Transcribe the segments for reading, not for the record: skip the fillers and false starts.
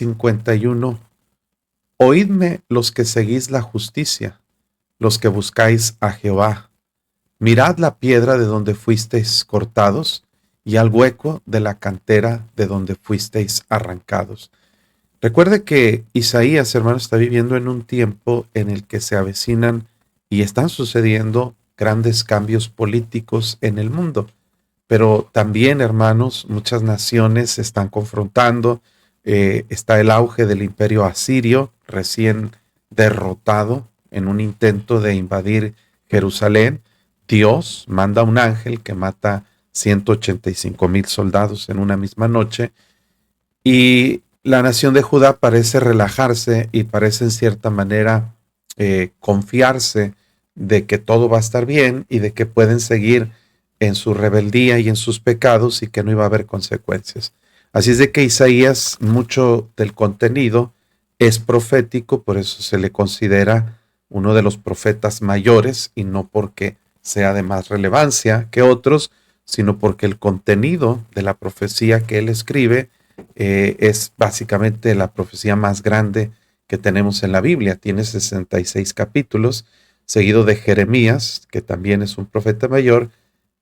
51. Oídme los que seguís la justicia, los que buscáis a Jehová. Mirad la piedra de donde fuisteis cortados y al hueco de la cantera de donde fuisteis arrancados. Recuerde que Isaías, hermano, está viviendo en un tiempo en el que se avecinan y están sucediendo grandes cambios políticos en el mundo. Pero también, hermanos, muchas naciones se están confrontando. Está el auge del imperio asirio, recién derrotado en un intento de invadir Jerusalén. Dios manda un ángel que mata 185,000 soldados en una misma noche. Y la nación de Judá parece relajarse y parece en cierta manera confiarse de que todo va a estar bien y de que pueden seguir en su rebeldía y en sus pecados y que no iba a haber consecuencias. Así es de que Isaías, mucho del contenido es profético, por eso se le considera uno de los profetas mayores, y no porque sea de más relevancia que otros, sino porque el contenido de la profecía que él escribe es básicamente la profecía más grande que tenemos en la Biblia. Tiene 66 capítulos, seguido de Jeremías, que también es un profeta mayor,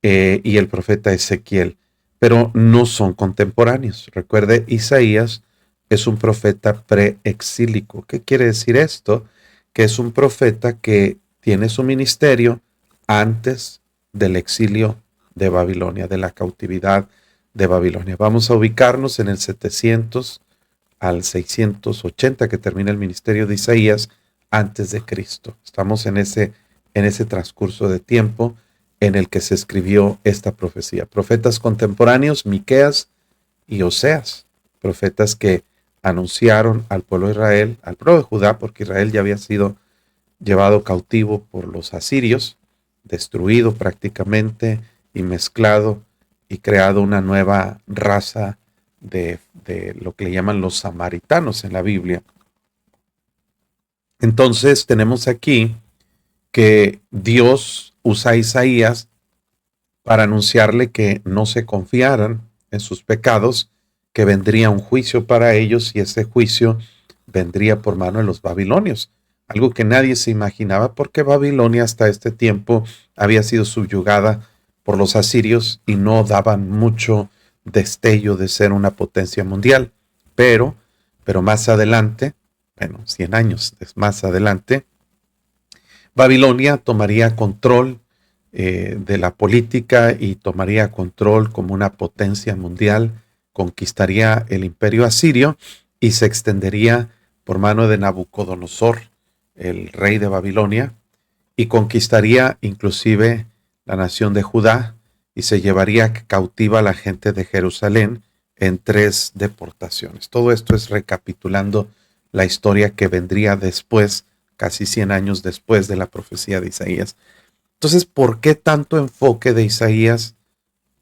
y el profeta Ezequiel, pero no son contemporáneos. Recuerde, Isaías es un profeta preexílico. ¿Qué quiere decir esto? Que es un profeta que tiene su ministerio antes del exilio de Babilonia, de la cautividad de Babilonia. Vamos a ubicarnos en el 700 al 680 que termina el ministerio de Isaías antes de Cristo. Estamos en ese transcurso de tiempo en el que se escribió esta profecía. Profetas contemporáneos, Miqueas y Oseas, profetas que anunciaron al pueblo de Israel, al pueblo de Judá, porque Israel ya había sido llevado cautivo por los asirios, destruido prácticamente y mezclado y creado una nueva raza de lo que le llaman los samaritanos en la Biblia. Entonces tenemos aquí que Dios usa a Isaías para anunciarle que no se confiaran en sus pecados, que vendría un juicio para ellos y ese juicio vendría por mano de los babilonios. Algo que nadie se imaginaba porque Babilonia hasta este tiempo había sido subyugada por los asirios y no daban mucho destello de ser una potencia mundial. Pero más adelante, 100 años más adelante, Babilonia tomaría control de la política y tomaría control como una potencia mundial, conquistaría el imperio asirio y se extendería por mano de Nabucodonosor, el rey de Babilonia, y conquistaría inclusive la nación de Judá y se llevaría cautiva a la gente de Jerusalén en 3 deportaciones. Todo esto es recapitulando la historia que vendría después, casi 100 años después de la profecía de Isaías. Entonces, ¿por qué tanto enfoque de Isaías,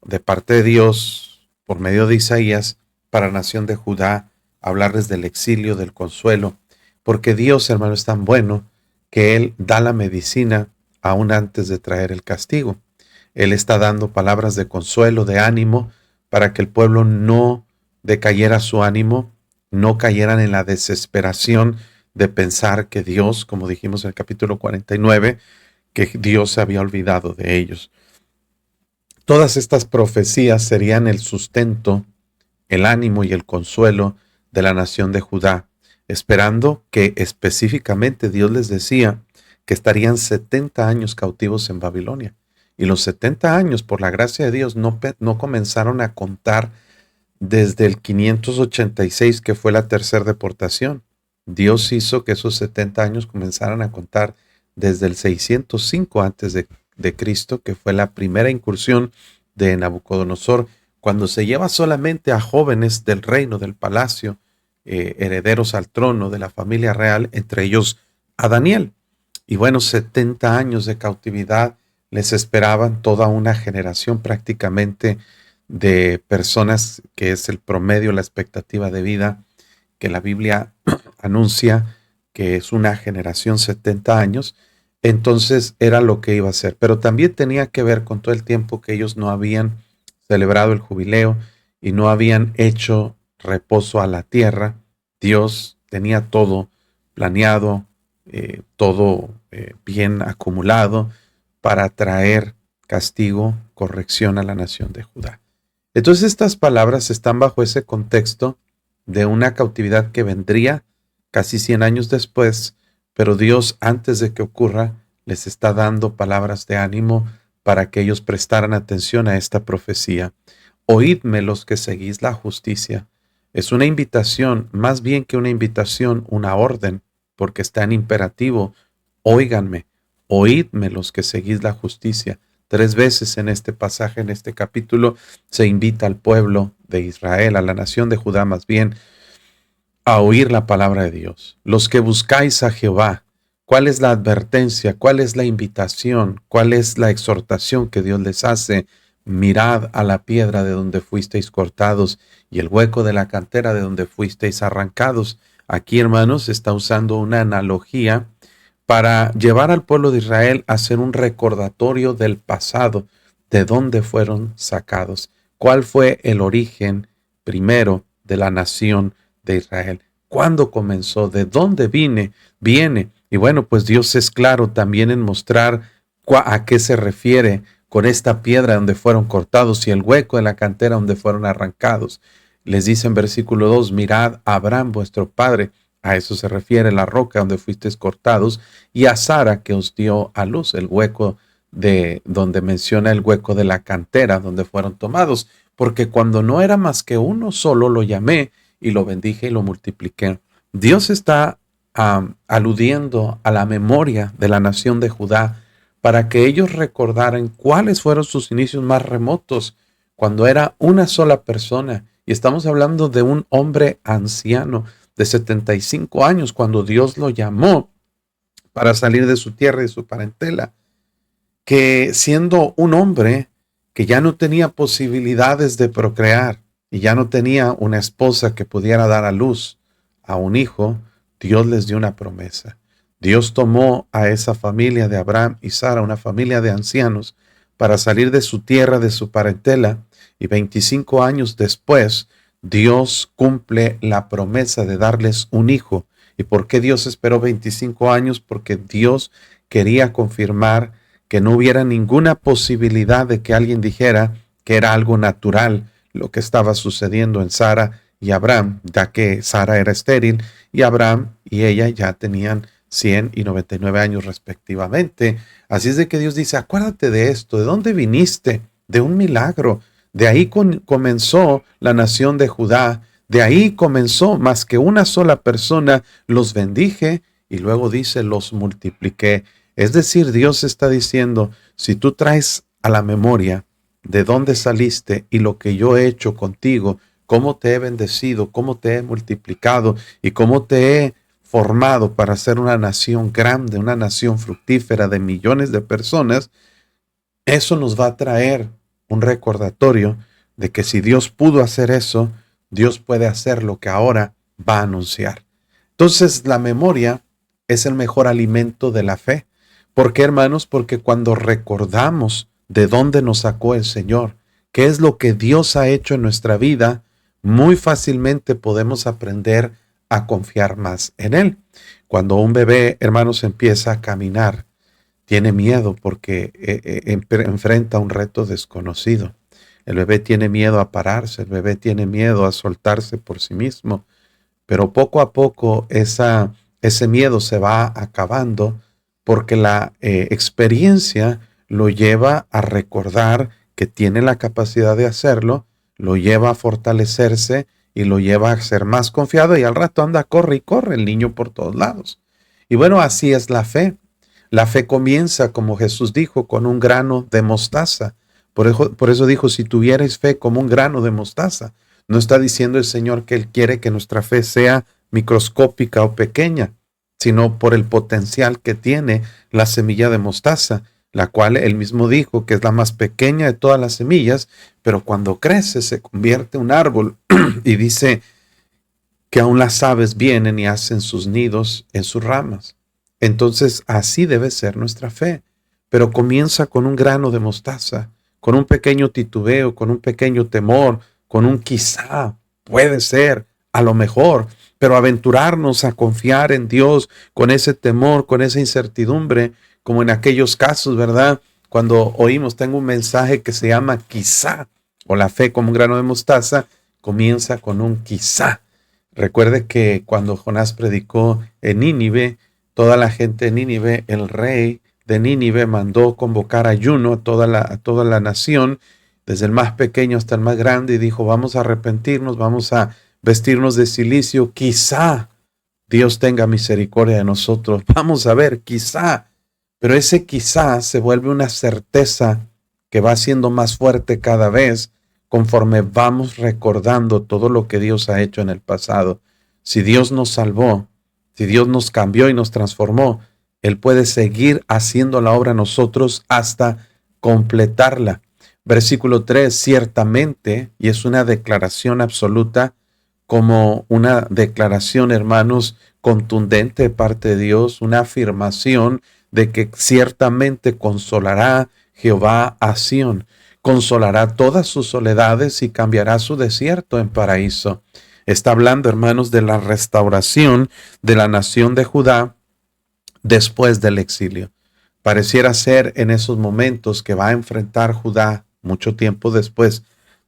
de parte de Dios, por medio de Isaías, para la nación de Judá, hablarles del exilio, del consuelo? Porque Dios, hermano, es tan bueno que Él da la medicina aún antes de traer el castigo. Él está dando palabras de consuelo, de ánimo, para que el pueblo no decayera su ánimo, no cayeran en la desesperación de pensar que Dios, como dijimos en el capítulo 49, que Dios se había olvidado de ellos. Todas estas profecías serían el sustento, el ánimo y el consuelo de la nación de Judá, esperando que específicamente Dios les decía que estarían 70 años cautivos en Babilonia. Y los 70 años, por la gracia de Dios, no comenzaron a contar desde el 586, que fue la tercera deportación. Dios hizo que esos 70 años comenzaran a contar desde el 605 antes de Cristo, que fue la primera incursión de Nabucodonosor, cuando se lleva solamente a jóvenes del reino, del palacio, herederos al trono de la familia real, entre ellos a Daniel. Y bueno, 70 años de cautividad les esperaban, toda una generación prácticamente de personas, que es el promedio, la expectativa de vida que la Biblia anuncia que es una generación, 70 años. Entonces era lo que iba a ser, pero también tenía que ver con todo el tiempo que ellos no habían celebrado el jubileo y no habían hecho reposo a la tierra Dios tenía todo planeado, todo bien acumulado para traer castigo, corrección a la nación de Judá. Entonces estas palabras están bajo ese contexto de una cautividad que vendría casi 100 años después, pero Dios antes de que ocurra les está dando palabras de ánimo para que ellos prestaran atención a esta profecía. Oídme los que seguís la justicia. Es una invitación, más bien que una invitación, una orden, porque está en imperativo. Óiganme, oídme los que seguís la justicia. 3 veces en este pasaje, en este capítulo, se invita al pueblo de Israel, a la nación de Judá más bien, a oír la palabra de Dios. Los que buscáis a Jehová, ¿cuál es la advertencia? ¿Cuál es la invitación? ¿Cuál es la exhortación que Dios les hace? Mirad a la piedra de donde fuisteis cortados y el hueco de la cantera de donde fuisteis arrancados. Aquí, hermanos, está usando una analogía para llevar al pueblo de Israel a hacer un recordatorio del pasado, de dónde fueron sacados, cuál fue el origen primero de la nación de Israel, cuándo comenzó, de dónde viene. Y bueno, pues Dios es claro también en mostrar a qué se refiere con esta piedra donde fueron cortados y el hueco de la cantera donde fueron arrancados. Les dice en versículo 2, mirad a Abraham vuestro padre. A eso se refiere la roca donde fuisteis cortados, y a Sara que os dio a luz, el hueco de donde menciona el hueco de la cantera donde fueron tomados, porque cuando no era más que uno solo lo llamé y lo bendije y lo multipliqué. Dios está aludiendo a la memoria de la nación de Judá para que ellos recordaran cuáles fueron sus inicios más remotos, cuando era una sola persona. Y estamos hablando de un hombre anciano de 75 años, cuando Dios lo llamó para salir de su tierra y de su parentela, que siendo un hombre que ya no tenía posibilidades de procrear y ya no tenía una esposa que pudiera dar a luz a un hijo, Dios les dio una promesa. Dios tomó a esa familia de Abraham y Sara, una familia de ancianos, para salir de su tierra, de su parentela, y 25 años después, Dios cumple la promesa de darles un hijo. ¿Y por qué Dios esperó 25 años? Porque Dios quería confirmar que no hubiera ninguna posibilidad de que alguien dijera que era algo natural lo que estaba sucediendo en Sara y Abraham, ya que Sara era estéril y Abraham y ella ya tenían 100 y 99 años respectivamente. Así es de que Dios dice, acuérdate de esto, ¿de dónde viniste? De un milagro. De ahí comenzó la nación de Judá. De ahí comenzó, más que una sola persona, los bendije y luego dice, los multipliqué. Es decir, Dios está diciendo, si tú traes a la memoria de dónde saliste y lo que yo he hecho contigo, cómo te he bendecido, cómo te he multiplicado y cómo te he formado para ser una nación grande, una nación fructífera de millones de personas, eso nos va a traer un recordatorio de que si Dios pudo hacer eso, Dios puede hacer lo que ahora va a anunciar. Entonces, la memoria es el mejor alimento de la fe. ¿Por qué, hermanos? Porque cuando recordamos de dónde nos sacó el Señor, qué es lo que Dios ha hecho en nuestra vida, muy fácilmente podemos aprender a confiar más en Él. Cuando un bebé, hermanos, empieza a caminar, tiene miedo porque enfrenta un reto desconocido. El bebé tiene miedo a pararse, el bebé tiene miedo a soltarse por sí mismo, pero poco a poco ese miedo se va acabando porque la experiencia lo lleva a recordar que tiene la capacidad de hacerlo, lo lleva a fortalecerse y lo lleva a ser más confiado y al rato anda, corre y corre el niño por todos lados. Y bueno, así es la fe. La fe comienza, como Jesús dijo, con un grano de mostaza. Por eso dijo, si tuvierais fe como un grano de mostaza. No está diciendo el Señor que Él quiere que nuestra fe sea microscópica o pequeña, sino por el potencial que tiene la semilla de mostaza, la cual Él mismo dijo que es la más pequeña de todas las semillas, pero cuando crece se convierte en un árbol y dice que aún las aves vienen y hacen sus nidos en sus ramas. Entonces así debe ser nuestra fe, pero comienza con un grano de mostaza, con un pequeño titubeo, con un pequeño temor, con un quizá, puede ser, a lo mejor, Pero aventurarnos a confiar en Dios con ese temor, con esa incertidumbre, como en aquellos casos, ¿verdad? Cuando oímos, tengo un mensaje que se llama quizá, o la fe como un grano de mostaza, comienza con un quizá. Recuerde que cuando Jonás predicó en Nínive, toda la gente de Nínive, el rey de Nínive mandó convocar ayuno a toda la nación, desde el más pequeño hasta el más grande, y dijo, vamos a arrepentirnos, vamos a vestirnos de cilicio, quizá Dios tenga misericordia de nosotros. Vamos a ver, quizá. Pero ese quizá se vuelve una certeza que va siendo más fuerte cada vez conforme vamos recordando todo lo que Dios ha hecho en el pasado. Si Dios nos salvó, si Dios nos cambió y nos transformó, Él puede seguir haciendo la obra a nosotros hasta completarla. Versículo 3, ciertamente, y es una declaración absoluta, como una declaración, hermanos, contundente de parte de Dios, una afirmación de que ciertamente consolará Jehová a Sión, consolará todas sus soledades y cambiará su desierto en paraíso. Está hablando, hermanos, de la restauración de la nación de Judá después del exilio. Pareciera ser en esos momentos que va a enfrentar Judá mucho tiempo después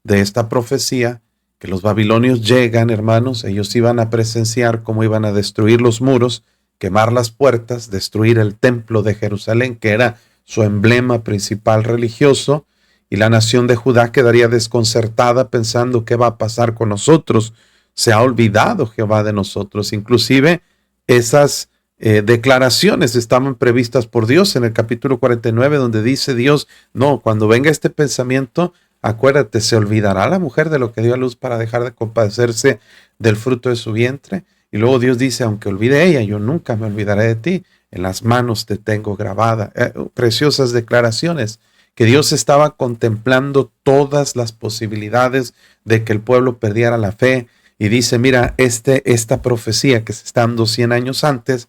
de esta profecía, que los babilonios llegan, hermanos, ellos iban a presenciar cómo iban a destruir los muros, quemar las puertas, destruir el templo de Jerusalén, que era su emblema principal religioso, y la nación de Judá quedaría desconcertada pensando qué va a pasar con nosotros. Se ha olvidado Jehová de nosotros. Inclusive esas declaraciones estaban previstas por Dios en el capítulo 49, donde dice Dios, no, cuando venga este pensamiento, acuérdate, se olvidará la mujer de lo que dio a luz para dejar de compadecerse del fruto de su vientre. Y luego Dios dice, aunque olvide ella, yo nunca me olvidaré de ti. En las manos te tengo grabada. Preciosas declaraciones, que Dios estaba contemplando todas las posibilidades de que el pueblo perdiera la fe. Y dice, mira, esta profecía que se está dando 100 años antes,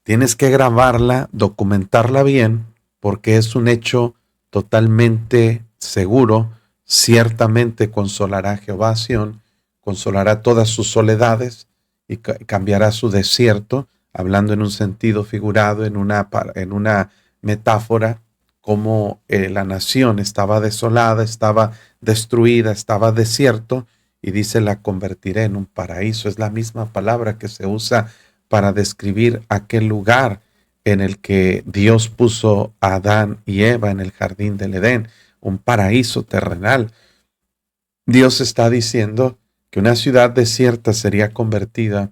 tienes que grabarla, documentarla bien, porque es un hecho totalmente seguro. Ciertamente consolará Jehová a Sión, consolará todas sus soledades y cambiará su desierto, hablando en un sentido figurado, en una metáfora, como la nación estaba desolada, estaba destruida, estaba desierto, y dice, la convertiré en un paraíso. Es la misma palabra que se usa para describir aquel lugar en el que Dios puso a Adán y Eva en el jardín del Edén, un paraíso terrenal. Dios está diciendo que una ciudad desierta sería convertida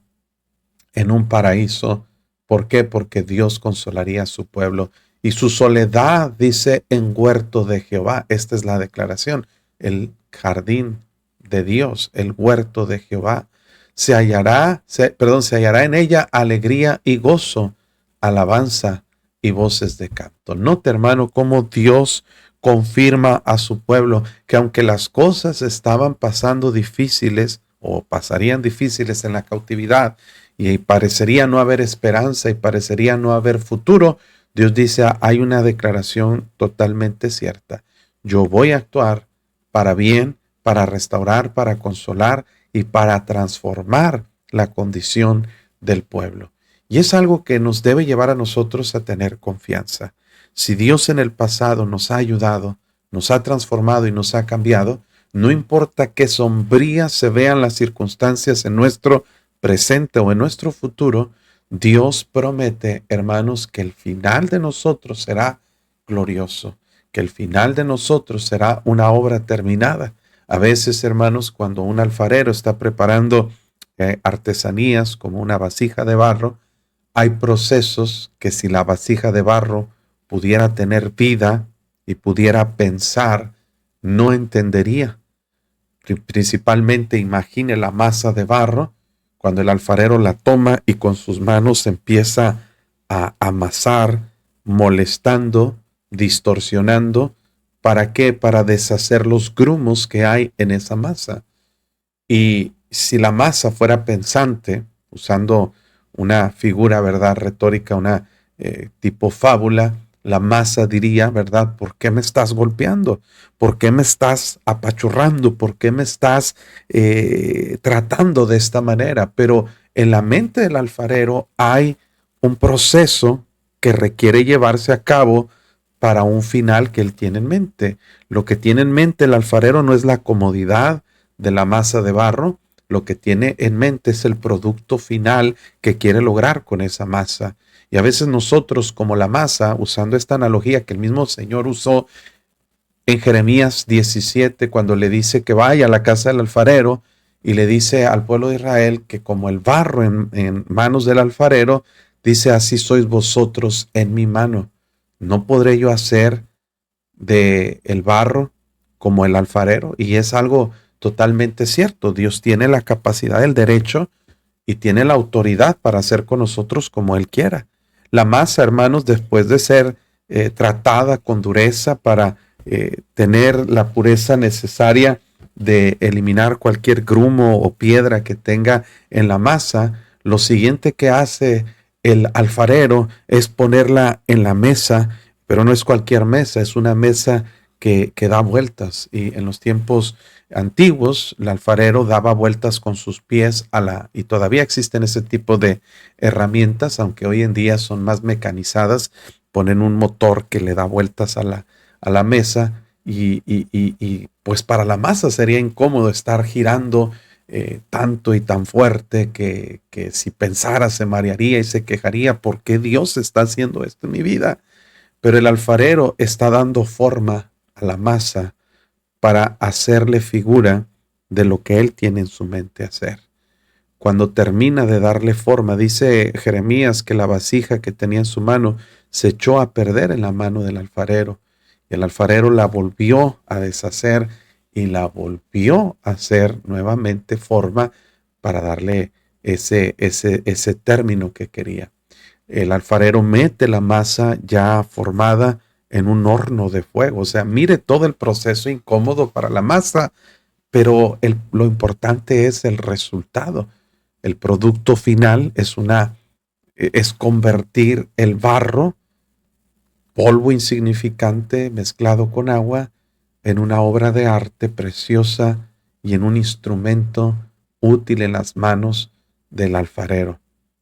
en un paraíso. ¿Por qué? Porque Dios consolaría a su pueblo. Y su soledad, dice, en huerto de Jehová. Esta es la declaración. El jardín de Dios, el huerto de Jehová. Se hallará en ella alegría y gozo, alabanza y voces de canto. Note, hermano, cómo Dios confirma a su pueblo que aunque las cosas estaban pasando difíciles o pasarían difíciles en la cautividad y parecería no haber esperanza y parecería no haber futuro, Dios dice, hay una declaración totalmente cierta. Yo voy a actuar para bien, para restaurar, para consolar y para transformar la condición del pueblo. Y es algo que nos debe llevar a nosotros a tener confianza. Si Dios en el pasado nos ha ayudado, nos ha transformado y nos ha cambiado, no importa qué sombrías se vean las circunstancias en nuestro presente o en nuestro futuro, Dios promete, hermanos, que el final de nosotros será glorioso, que el final de nosotros será una obra terminada. A veces, hermanos, cuando un alfarero está preparando artesanías como una vasija de barro, hay procesos que si la vasija de barro pudiera tener vida y pudiera pensar, no entendería. Principalmente imagine la masa de barro cuando el alfarero la toma y con sus manos empieza a amasar, molestando, distorsionando. ¿Para qué? Para deshacer los grumos que hay en esa masa. Y si la masa fuera pensante, usando una figura, ¿verdad?, retórica, una tipo fábula, la masa diría, ¿verdad?, ¿por qué me estás golpeando? ¿Por qué me estás apachurrando? ¿Por qué me estás tratando de esta manera? Pero en la mente del alfarero hay un proceso que requiere llevarse a cabo para un final que él tiene en mente. Lo que tiene en mente el alfarero no es la comodidad de la masa de barro, lo que tiene en mente es el producto final que quiere lograr con esa masa. Y a veces nosotros, como la masa, usando esta analogía que el mismo Señor usó en Jeremías 17, cuando le dice que vaya a la casa del alfarero y le dice al pueblo de Israel que como el barro en manos del alfarero, dice, así sois vosotros en mi mano. No podré yo hacer de el barro como el alfarero. Y es algo totalmente cierto. Dios tiene la capacidad, el derecho y tiene la autoridad para hacer con nosotros como Él quiera. La masa, hermanos, después de ser tratada con dureza para tener la pureza necesaria de eliminar cualquier grumo o piedra que tenga en la masa, lo siguiente que hace el alfarero es ponerla en la mesa, pero no es cualquier mesa, es una mesa que da vueltas. Y en los tiempos antiguos, el alfarero daba vueltas con sus pies y todavía existen ese tipo de herramientas, aunque hoy en día son más mecanizadas, ponen un motor que le da vueltas a la mesa y pues para la masa sería incómodo estar girando tanto y tan fuerte que si pensara se marearía y se quejaría, ¿por qué Dios está haciendo esto en mi vida? Pero el alfarero está dando forma a la masa para hacerle figura de lo que él tiene en su mente hacer. Cuando termina de darle forma, dice Jeremías que la vasija que tenía en su mano se echó a perder en la mano del alfarero. Y el alfarero la volvió a deshacer y la volvió a hacer nuevamente forma para darle ese término que quería. El alfarero mete la masa ya formada en un horno de fuego. O sea, mire todo el proceso incómodo para la masa, pero lo importante es el resultado. El producto final es convertir el barro, polvo insignificante mezclado con agua, en una obra de arte preciosa y en un instrumento útil en las manos del alfarero.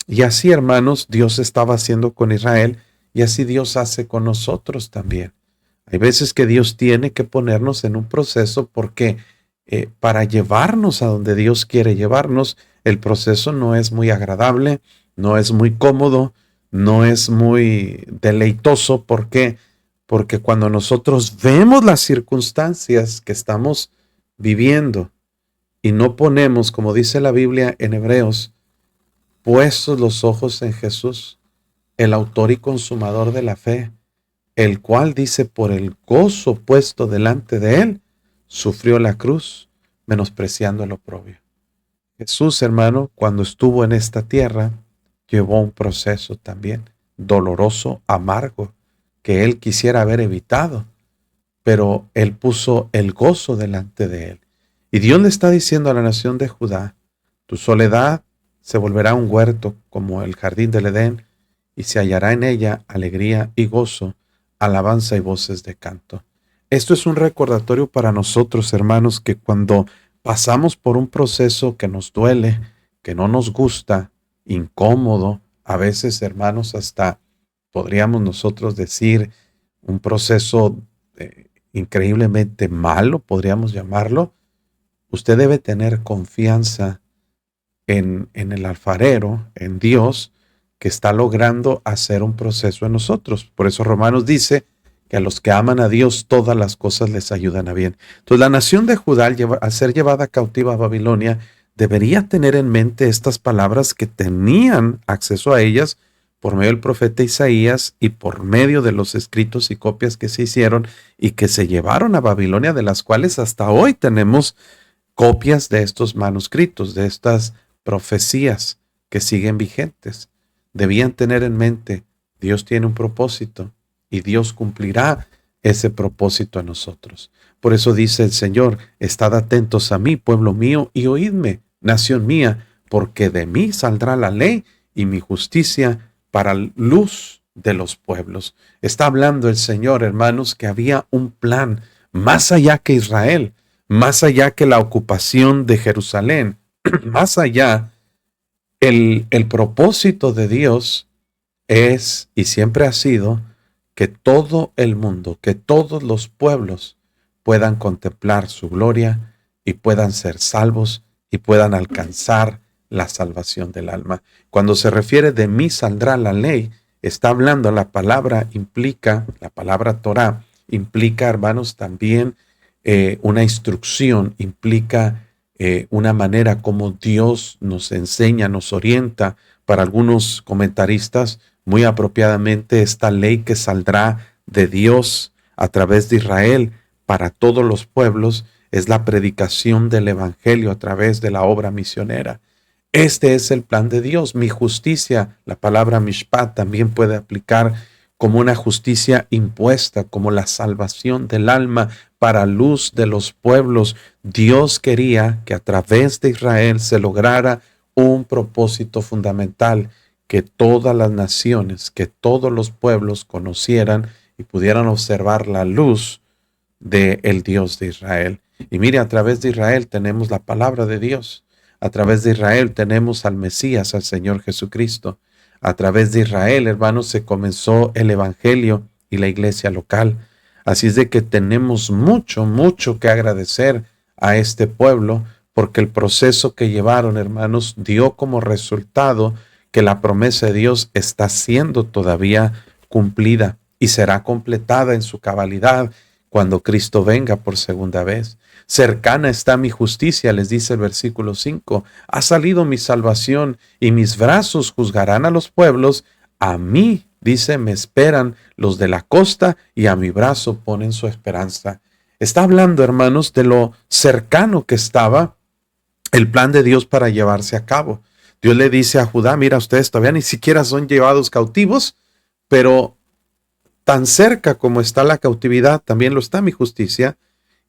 Y así, hermanos, Dios estaba haciendo con Israel y así Dios hace con nosotros también. Hay veces que Dios tiene que ponernos en un proceso porque para llevarnos a donde Dios quiere llevarnos, el proceso no es muy agradable, no es muy cómodo, no es muy deleitoso. ¿Por qué? Porque cuando nosotros vemos las circunstancias que estamos viviendo y no ponemos, como dice la Biblia en Hebreos, puestos los ojos en Jesús, el autor y consumador de la fe, el cual dice por el gozo puesto delante de él, sufrió la cruz, menospreciando el oprobio. Jesús, hermano, cuando estuvo en esta tierra, llevó un proceso también doloroso, amargo, que él quisiera haber evitado, pero él puso el gozo delante de él. Y Dios le está diciendo a la nación de Judá, tu soledad se volverá un huerto como el jardín del Edén, y se hallará en ella alegría y gozo, alabanza y voces de canto. Esto es un recordatorio para nosotros, hermanos, que cuando pasamos por un proceso que nos duele, que no nos gusta, incómodo, a veces, hermanos, hasta podríamos nosotros decir un proceso increíblemente malo, podríamos llamarlo, usted debe tener confianza en el alfarero, en Dios, que está logrando hacer un proceso en nosotros. Por eso Romanos dice que a los que aman a Dios todas las cosas les ayudan a bien. Entonces la nación de Judá, al ser llevada cautiva a Babilonia, debería tener en mente estas palabras que tenían acceso a ellas por medio del profeta Isaías y por medio de los escritos y copias que se hicieron y que se llevaron a Babilonia, de las cuales hasta hoy tenemos copias de estos manuscritos, de estas profecías que siguen vigentes. Debían tener en mente, Dios tiene un propósito y Dios cumplirá ese propósito a nosotros. Por eso dice el Señor, estad atentos a mí, pueblo mío, y oídme, nación mía, porque de mí saldrá la ley y mi justicia para luz de los pueblos. Está hablando el Señor, hermanos, que había un plan más allá que Israel, más allá que la ocupación de Jerusalén, más allá El propósito de Dios es y siempre ha sido que todo el mundo, que todos los pueblos puedan contemplar su gloria y puedan ser salvos y puedan alcanzar la salvación del alma. Cuando se refiere de mí saldrá la ley, está hablando, la palabra implica, la palabra Torah implica, hermanos, también una instrucción, implica una manera como Dios nos enseña, nos orienta. Para algunos comentaristas, muy apropiadamente, esta ley que saldrá de Dios a través de Israel para todos los pueblos es la predicación del Evangelio a través de la obra misionera. Este es el plan de Dios. Mi justicia, la palabra mishpat también puede aplicar como una justicia impuesta, como la salvación del alma para luz de los pueblos. Dios quería que a través de Israel se lograra un propósito fundamental, que todas las naciones, que todos los pueblos conocieran y pudieran observar la luz del Dios de Israel. Y mire, a través de Israel tenemos la palabra de Dios. A través de Israel tenemos al Mesías, al Señor Jesucristo. A través de Israel, hermanos, se comenzó el Evangelio y la iglesia local. Así es de que tenemos mucho, mucho que agradecer a este pueblo, porque el proceso que llevaron, hermanos, dio como resultado que la promesa de Dios está siendo todavía cumplida y será completada en su cabalidad cuando Cristo venga por segunda vez. Cercana está mi justicia, les dice el versículo 5. Ha salido mi salvación y mis brazos juzgarán a los pueblos. A mí, dice, me esperan los de la costa y a mi brazo ponen su esperanza. Está hablando, hermanos, de lo cercano que estaba el plan de Dios para llevarse a cabo. Dios le dice a Judá, mira, ustedes todavía ni siquiera son llevados cautivos, pero tan cerca como está la cautividad, también lo está mi justicia.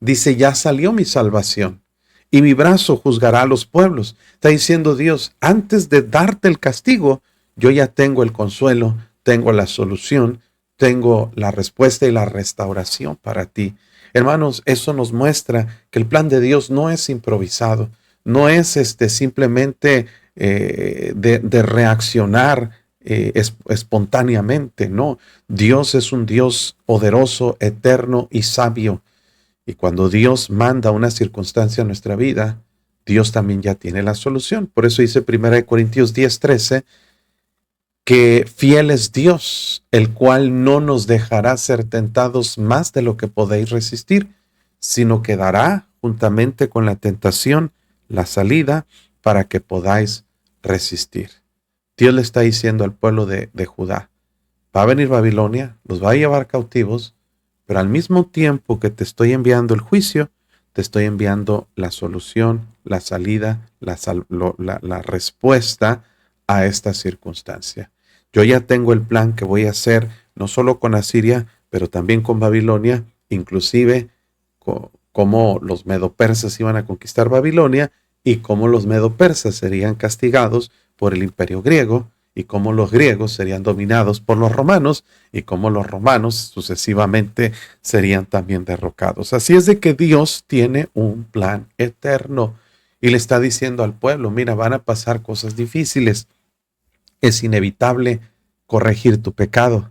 Dice, ya salió mi salvación y mi brazo juzgará a los pueblos. Está diciendo Dios, antes de darte el castigo, yo ya tengo el consuelo, tengo la solución, tengo la respuesta y la restauración para ti. Hermanos, eso nos muestra que el plan de Dios no es improvisado, no es simplemente de reaccionar espontáneamente, no. Dios es un Dios poderoso, eterno y sabio. Y cuando Dios manda una circunstancia a nuestra vida, Dios también ya tiene la solución. Por eso dice 1 Corintios 10:13, que fiel es Dios, el cual no nos dejará ser tentados más de lo que podéis resistir, sino que dará juntamente con la tentación la salida para que podáis resistir. Dios le está diciendo al pueblo de Judá, va a venir Babilonia, los va a llevar cautivos, pero al mismo tiempo que te estoy enviando el juicio, te estoy enviando la solución, la salida, la respuesta a esta circunstancia. Yo ya tengo el plan que voy a hacer, no solo con Asiria, pero también con Babilonia, inclusive cómo los medopersas iban a conquistar Babilonia y cómo los medopersas serían castigados por el imperio griego, y cómo los griegos serían dominados por los romanos y cómo los romanos sucesivamente serían también derrocados. Así es de que Dios tiene un plan eterno y le está diciendo al pueblo, mira, van a pasar cosas difíciles. Es inevitable corregir tu pecado,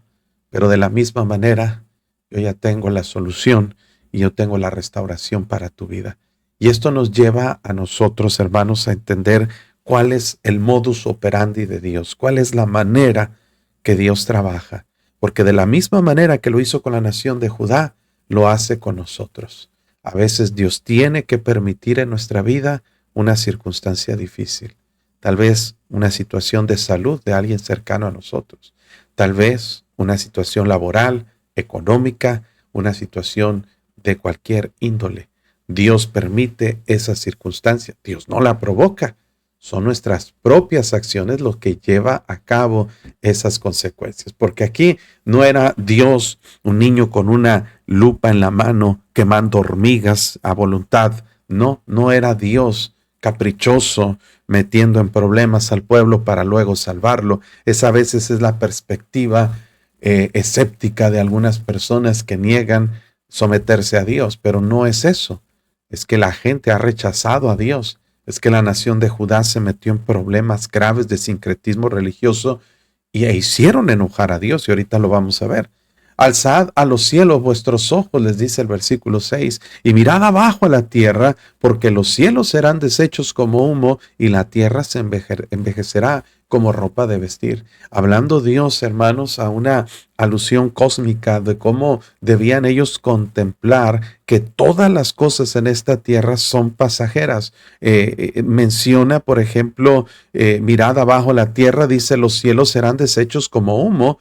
pero de la misma manera yo ya tengo la solución y yo tengo la restauración para tu vida. Y esto nos lleva a nosotros, hermanos, a entender cuál es el modus operandi de Dios, cuál es la manera que Dios trabaja. Porque de la misma manera que lo hizo con la nación de Judá, lo hace con nosotros. A veces Dios tiene que permitir en nuestra vida una circunstancia difícil. Tal vez una situación de salud de alguien cercano a nosotros. Tal vez una situación laboral, económica, una situación de cualquier índole. Dios permite esa circunstancia. Dios no la provoca. Son nuestras propias acciones lo que lleva a cabo esas consecuencias. Porque aquí no era Dios un niño con una lupa en la mano quemando hormigas a voluntad. No, no era Dios caprichoso metiendo en problemas al pueblo para luego salvarlo. Esa a veces es la perspectiva escéptica de algunas personas que niegan someterse a Dios, pero no es eso. Es que la gente ha rechazado a Dios. es que la nación de Judá se metió en problemas graves de sincretismo religioso e hicieron enojar a Dios, y ahorita lo vamos a ver. Alzad a los cielos vuestros ojos, les dice el versículo 6, y mirad abajo a la tierra, porque los cielos serán deshechos como humo, y la tierra se envejecerá como ropa de vestir. Hablando Dios, hermanos, a una alusión cósmica de cómo debían ellos contemplar que todas las cosas en esta tierra son pasajeras. Menciona, por ejemplo, mirad abajo la tierra, dice, los cielos serán deshechos como humo.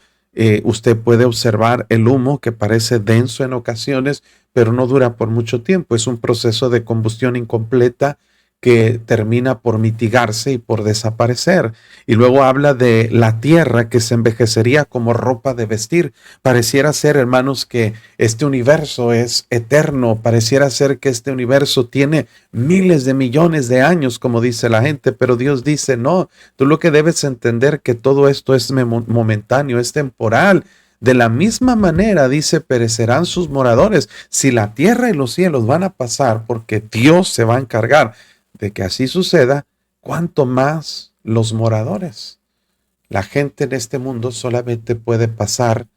Usted puede observar el humo que parece denso en ocasiones, pero no dura por mucho tiempo. Es un proceso de combustión incompleta que termina por mitigarse y por desaparecer. Y luego habla de la tierra que se envejecería como ropa de vestir. Pareciera ser, hermanos, que este universo es eterno. Pareciera ser que este universo tiene miles de millones de años, como dice la gente, pero Dios dice, no, tú lo que debes entender que todo esto es momentáneo, es temporal. De la misma manera, dice, perecerán sus moradores. Si la tierra y los cielos van a pasar porque Dios se va a encargar de que así suceda, ¿cuánto más los moradores? La gente en este mundo solamente puede pasar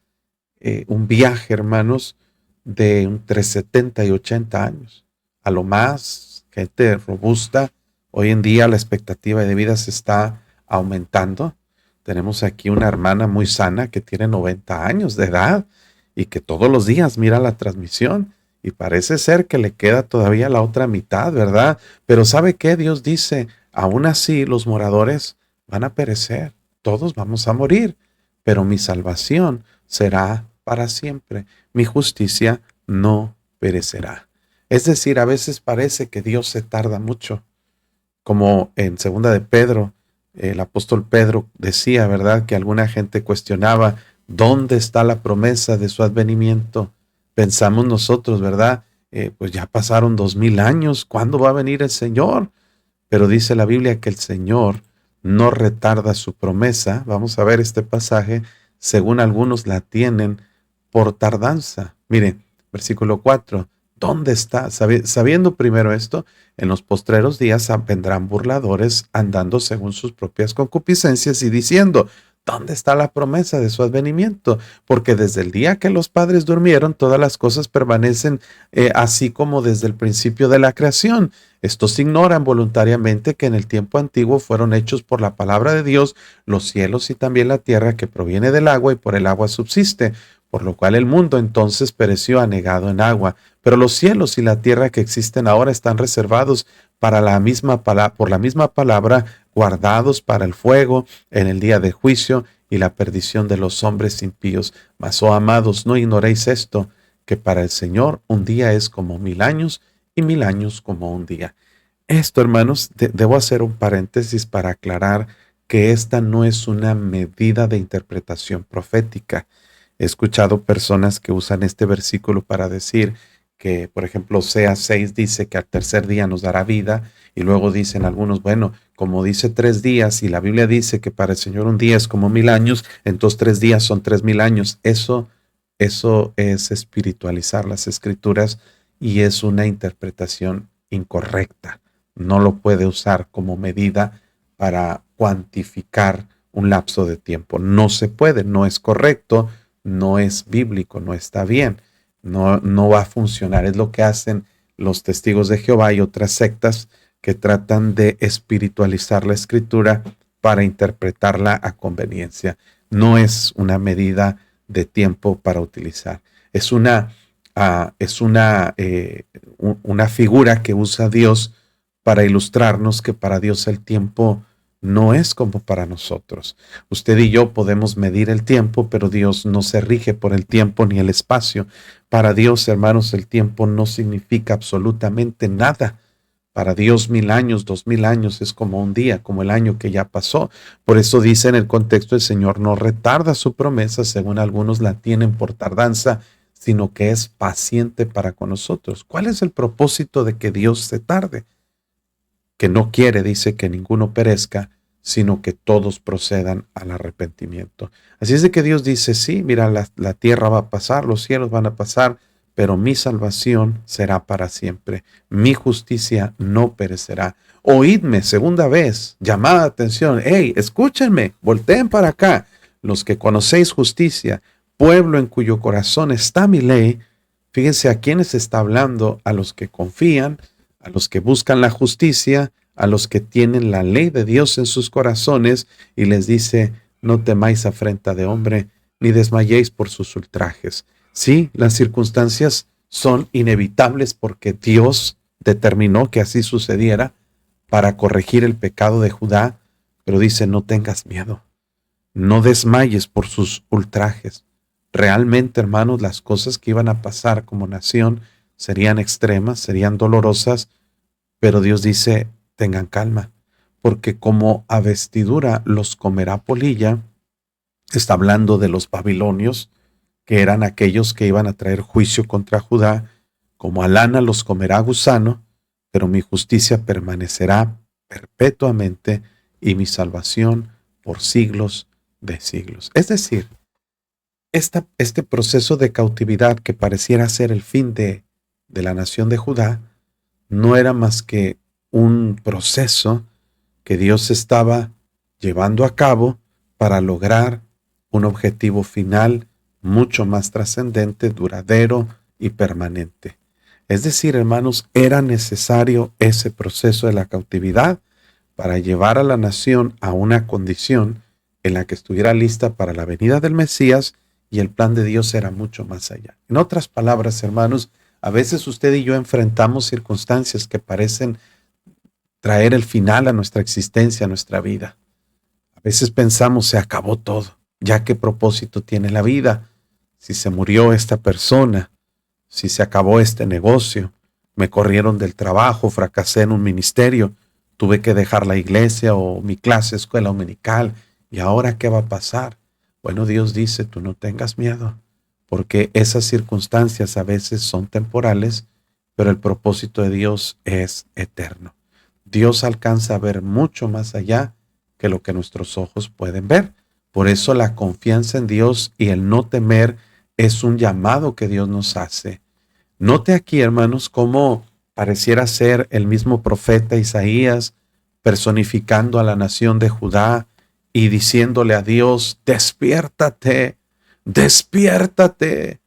un viaje, hermanos, de entre 70 y 80 años. A lo más, gente robusta. Hoy en día la expectativa de vida se está aumentando. Tenemos aquí una hermana muy sana que tiene 90 años de edad y que todos los días mira la transmisión y parece ser que le queda todavía la otra mitad, ¿verdad? Pero ¿sabe qué? Dios dice, aún así los moradores van a perecer, todos vamos a morir, pero mi salvación será para siempre, mi justicia no perecerá. Es decir, a veces parece que Dios se tarda mucho, como en segunda de Pedro, el apóstol Pedro decía, ¿verdad?, que alguna gente cuestionaba dónde está la promesa de su advenimiento. Pensamos nosotros, ¿verdad? Pues ya pasaron 2000 años, ¿cuándo va a venir el Señor? Pero dice la Biblia que el Señor no retarda su promesa. Vamos a ver este pasaje, según algunos la tienen por tardanza. Mire, versículo 4. ¿Dónde está? Sabiendo primero esto, en los postreros días vendrán burladores andando según sus propias concupiscencias y diciendo, ¿dónde está la promesa de su advenimiento? Porque desde el día que los padres durmieron, todas las cosas permanecen así como desde el principio de la creación. Estos ignoran voluntariamente que en el tiempo antiguo fueron hechos por la palabra de Dios los cielos y también la tierra que proviene del agua y por el agua subsiste, por lo cual el mundo entonces pereció anegado en agua. Pero los cielos y la tierra que existen ahora están reservados por la misma palabra, guardados para el fuego en el día de juicio y la perdición de los hombres impíos. Mas, oh amados, no ignoréis esto, que para el Señor un día es como 1000 años y 1000 años como un día. Esto, hermanos, debo hacer un paréntesis para aclarar que esta no es una medida de interpretación profética. He escuchado personas que usan este versículo para decir que, por ejemplo, Oseas 6 dice que al tercer día nos dará vida, y luego dicen algunos, bueno, como dice 3 días y la Biblia dice que para el Señor un día es como 1000 años, entonces 3 días son 3000 años. Eso es espiritualizar las escrituras y es una interpretación incorrecta. No lo puede usar como medida para cuantificar un lapso de tiempo. No se puede, no es correcto, no es bíblico, no está bien, no va a funcionar. Es lo que hacen los testigos de Jehová y otras sectas que tratan de espiritualizar la escritura para interpretarla a conveniencia. No es una medida de tiempo para utilizar. Es una figura que usa Dios para ilustrarnos que para Dios el tiempo no es como para nosotros. Usted y yo podemos medir el tiempo, pero Dios no se rige por el tiempo ni el espacio. Para Dios, hermanos, el tiempo no significa absolutamente nada. Para Dios 1000 años, 2000 años es como un día, como el año que ya pasó. Por eso dice en el contexto, el Señor no retarda su promesa, según algunos la tienen por tardanza, sino que es paciente para con nosotros. ¿Cuál es el propósito de que Dios se tarde? Que no quiere, dice, que ninguno perezca, sino que todos procedan al arrepentimiento. Así es de que Dios dice, sí, mira, la tierra va a pasar, los cielos van a pasar, pero mi salvación será para siempre. Mi justicia no perecerá. Oídme, segunda vez, llamada atención. Hey, escúchenme, volteen para acá. Los que conocéis justicia, pueblo en cuyo corazón está mi ley. Fíjense a quiénes está hablando: a los que confían, a los que buscan la justicia, a los que tienen la ley de Dios en sus corazones, y les dice: no temáis afrenta de hombre, ni desmayéis por sus ultrajes. Sí, las circunstancias son inevitables porque Dios determinó que así sucediera para corregir el pecado de Judá, pero dice: no tengas miedo, no desmayes por sus ultrajes. Realmente, hermanos, las cosas que iban a pasar como nación serían extremas, serían dolorosas, pero Dios dice: tengan calma, porque como a vestidura los comerá polilla. Está hablando de los babilonios, que eran aquellos que iban a traer juicio contra Judá. Como a lana los comerá gusano, pero mi justicia permanecerá perpetuamente y mi salvación por siglos de siglos. Es decir, este proceso de cautividad que pareciera ser el fin de la nación de Judá, no era más que un proceso que Dios estaba llevando a cabo para lograr un objetivo final mucho más trascendente, duradero y permanente. Es decir, hermanos, era necesario ese proceso de la cautividad para llevar a la nación a una condición en la que estuviera lista para la venida del Mesías, y el plan de Dios era mucho más allá. En otras palabras, hermanos, a veces usted y yo enfrentamos circunstancias que parecen traer el final a nuestra existencia, a nuestra vida. A veces pensamos: se acabó todo. ¿Ya qué propósito tiene la vida? Si se murió esta persona, si se acabó este negocio, me corrieron del trabajo, fracasé en un ministerio, tuve que dejar la iglesia o mi clase, escuela dominical, ¿y ahora qué va a pasar? Bueno, Dios dice: tú no tengas miedo, porque esas circunstancias a veces son temporales, pero el propósito de Dios es eterno. Dios alcanza a ver mucho más allá que lo que nuestros ojos pueden ver. Por eso la confianza en Dios y el no temer es un llamado que Dios nos hace. Note aquí, hermanos, cómo pareciera ser el mismo profeta Isaías personificando a la nación de Judá y diciéndole a Dios: despiértate, despiértate,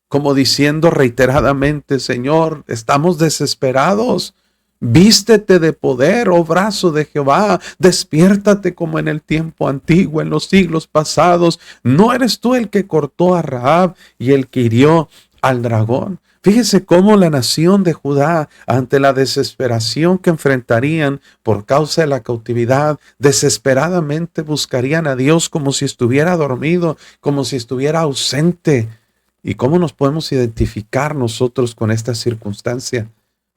como diciendo reiteradamente: Señor, estamos desesperados. Vístete de poder, oh brazo de Jehová, despiértate como en el tiempo antiguo, en los siglos pasados. ¿No eres tú el que cortó a Rahab y el que hirió al dragón? Fíjese cómo la nación de Judá, ante la desesperación que enfrentarían por causa de la cautividad, desesperadamente buscarían a Dios como si estuviera dormido, como si estuviera ausente. ¿Y cómo nos podemos identificar nosotros con esta circunstancia?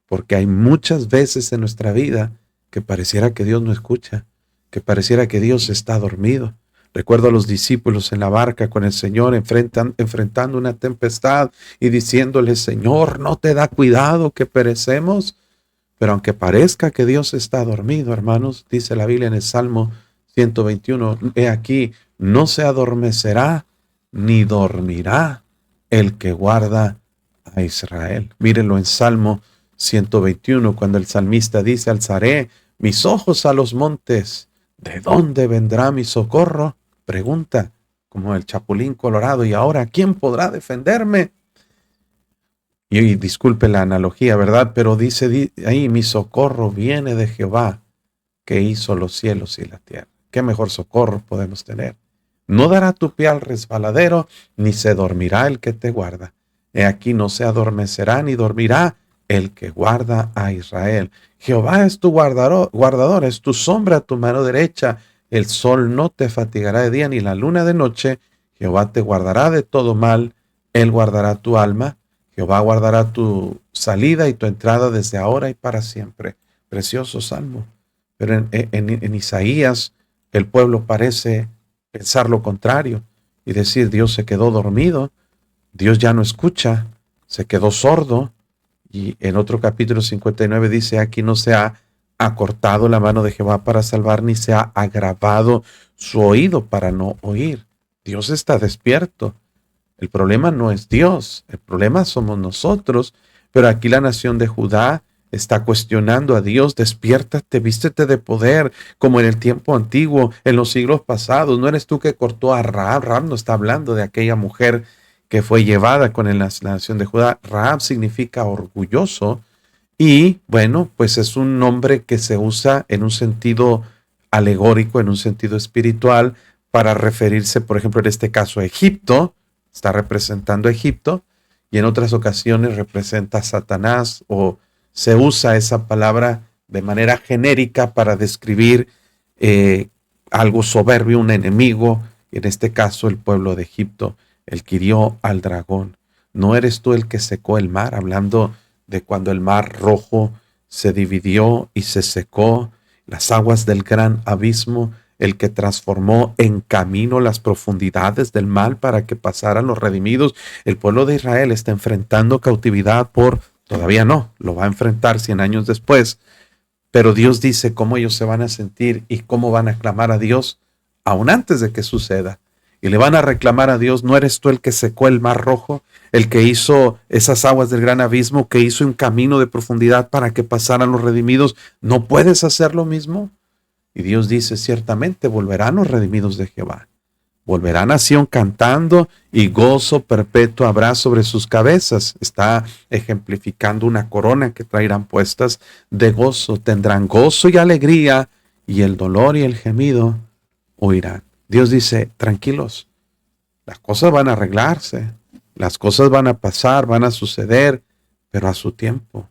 Porque hay muchas veces en nuestra vida que pareciera que Dios no escucha, que pareciera que Dios está dormido. Recuerdo a los discípulos en la barca con el Señor enfrentando una tempestad y diciéndole: Señor, ¿no te da cuidado que perecemos? Pero aunque parezca que Dios está dormido, hermanos, dice la Biblia en el Salmo 121, he aquí, no se adormecerá ni dormirá el que guarda a Israel. Mírenlo en Salmo 121, cuando el salmista dice: alzaré mis ojos a los montes, ¿de dónde vendrá mi socorro? Pregunta, como el Chapulín Colorado: ¿y ahora quién podrá defenderme? Y disculpe la analogía, ¿verdad? Pero dice ahí: mi socorro viene de Jehová, que hizo los cielos y la tierra. ¿Qué mejor socorro podemos tener? No dará tu pie al resbaladero, ni se dormirá el que te guarda. He aquí, no se adormecerá ni dormirá el que guarda a Israel. Jehová es tu guardador, es tu sombra a tu mano derecha. El sol no te fatigará de día, ni la luna de noche. Jehová te guardará de todo mal. Él guardará tu alma. Jehová guardará tu salida y tu entrada desde ahora y para siempre. Precioso salmo. Pero en Isaías el pueblo parece pensar lo contrario y decir: Dios se quedó dormido, Dios ya no escucha, se quedó sordo. Y en otro capítulo 59 dice: aquí no se ha acortado la mano de Jehová para salvar, ni se ha agravado su oído para no oír. Dios está despierto. El problema no es Dios, el problema somos nosotros. Pero aquí la nación de Judá está cuestionando a Dios: despiértate, vístete de poder, como en el tiempo antiguo, en los siglos pasados. ¿No eres tú que cortó a Rahab? Rahab no está hablando de aquella mujer que fue llevada con la nación de Judá. Rahab significa orgulloso y, bueno, pues es un nombre que se usa en un sentido alegórico, en un sentido espiritual, para referirse, por ejemplo, en este caso a Egipto. Está representando a Egipto, y en otras ocasiones representa a Satanás, o se usa esa palabra de manera genérica para describir algo soberbio, un enemigo, en este caso el pueblo de Egipto, el que hirió al dragón. ¿No eres tú el que secó el mar? Hablando de cuando el mar Rojo se dividió y se secó, las aguas del gran abismo, el que transformó en camino las profundidades del mar para que pasaran los redimidos. El pueblo de Israel está enfrentando cautividad todavía no, lo va a enfrentar 100 años después, pero Dios dice cómo ellos se van a sentir y cómo van a clamar a Dios aún antes de que suceda. Y le van a reclamar a Dios: ¿no eres tú el que secó el mar Rojo, el que hizo esas aguas del gran abismo, que hizo un camino de profundidad para que pasaran los redimidos? ¿No puedes hacer lo mismo? Y Dios dice: ciertamente volverán los redimidos de Jehová. Volverán a Sión cantando, y gozo perpetuo habrá sobre sus cabezas. Está ejemplificando una corona que traerán puestas de gozo. Tendrán gozo y alegría, y el dolor y el gemido huirán. Dios dice: tranquilos, las cosas van a arreglarse, las cosas van a pasar, van a suceder, pero a su tiempo.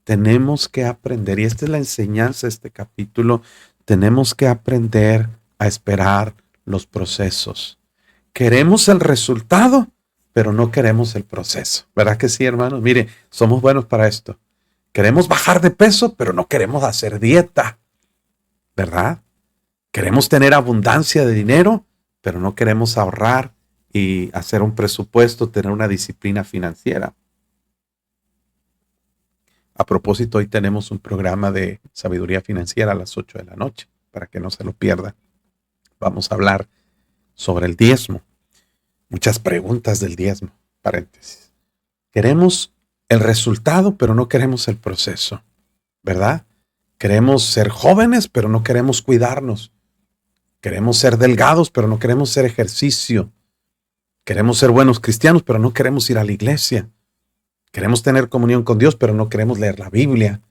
Tenemos que aprender, y esta es la enseñanza de este capítulo, tenemos que aprender a esperar los procesos. Queremos el resultado, pero no queremos el proceso. ¿Verdad que sí, hermanos? Mire, somos buenos para esto. Queremos bajar de peso, pero no queremos hacer dieta. ¿Verdad? Queremos tener abundancia de dinero, pero no queremos ahorrar y hacer un presupuesto, tener una disciplina financiera. A propósito, hoy tenemos un programa de sabiduría financiera a las 8 de la noche, para que no se lo pierda. Vamos a hablar sobre el diezmo. Muchas preguntas del diezmo, paréntesis. Queremos el resultado, pero no queremos el proceso, ¿verdad? Queremos ser jóvenes, pero no queremos cuidarnos. Queremos ser delgados, pero no queremos hacer ejercicio. Queremos ser buenos cristianos, pero no queremos ir a la iglesia. Queremos tener comunión con Dios, pero no queremos leer la Biblia.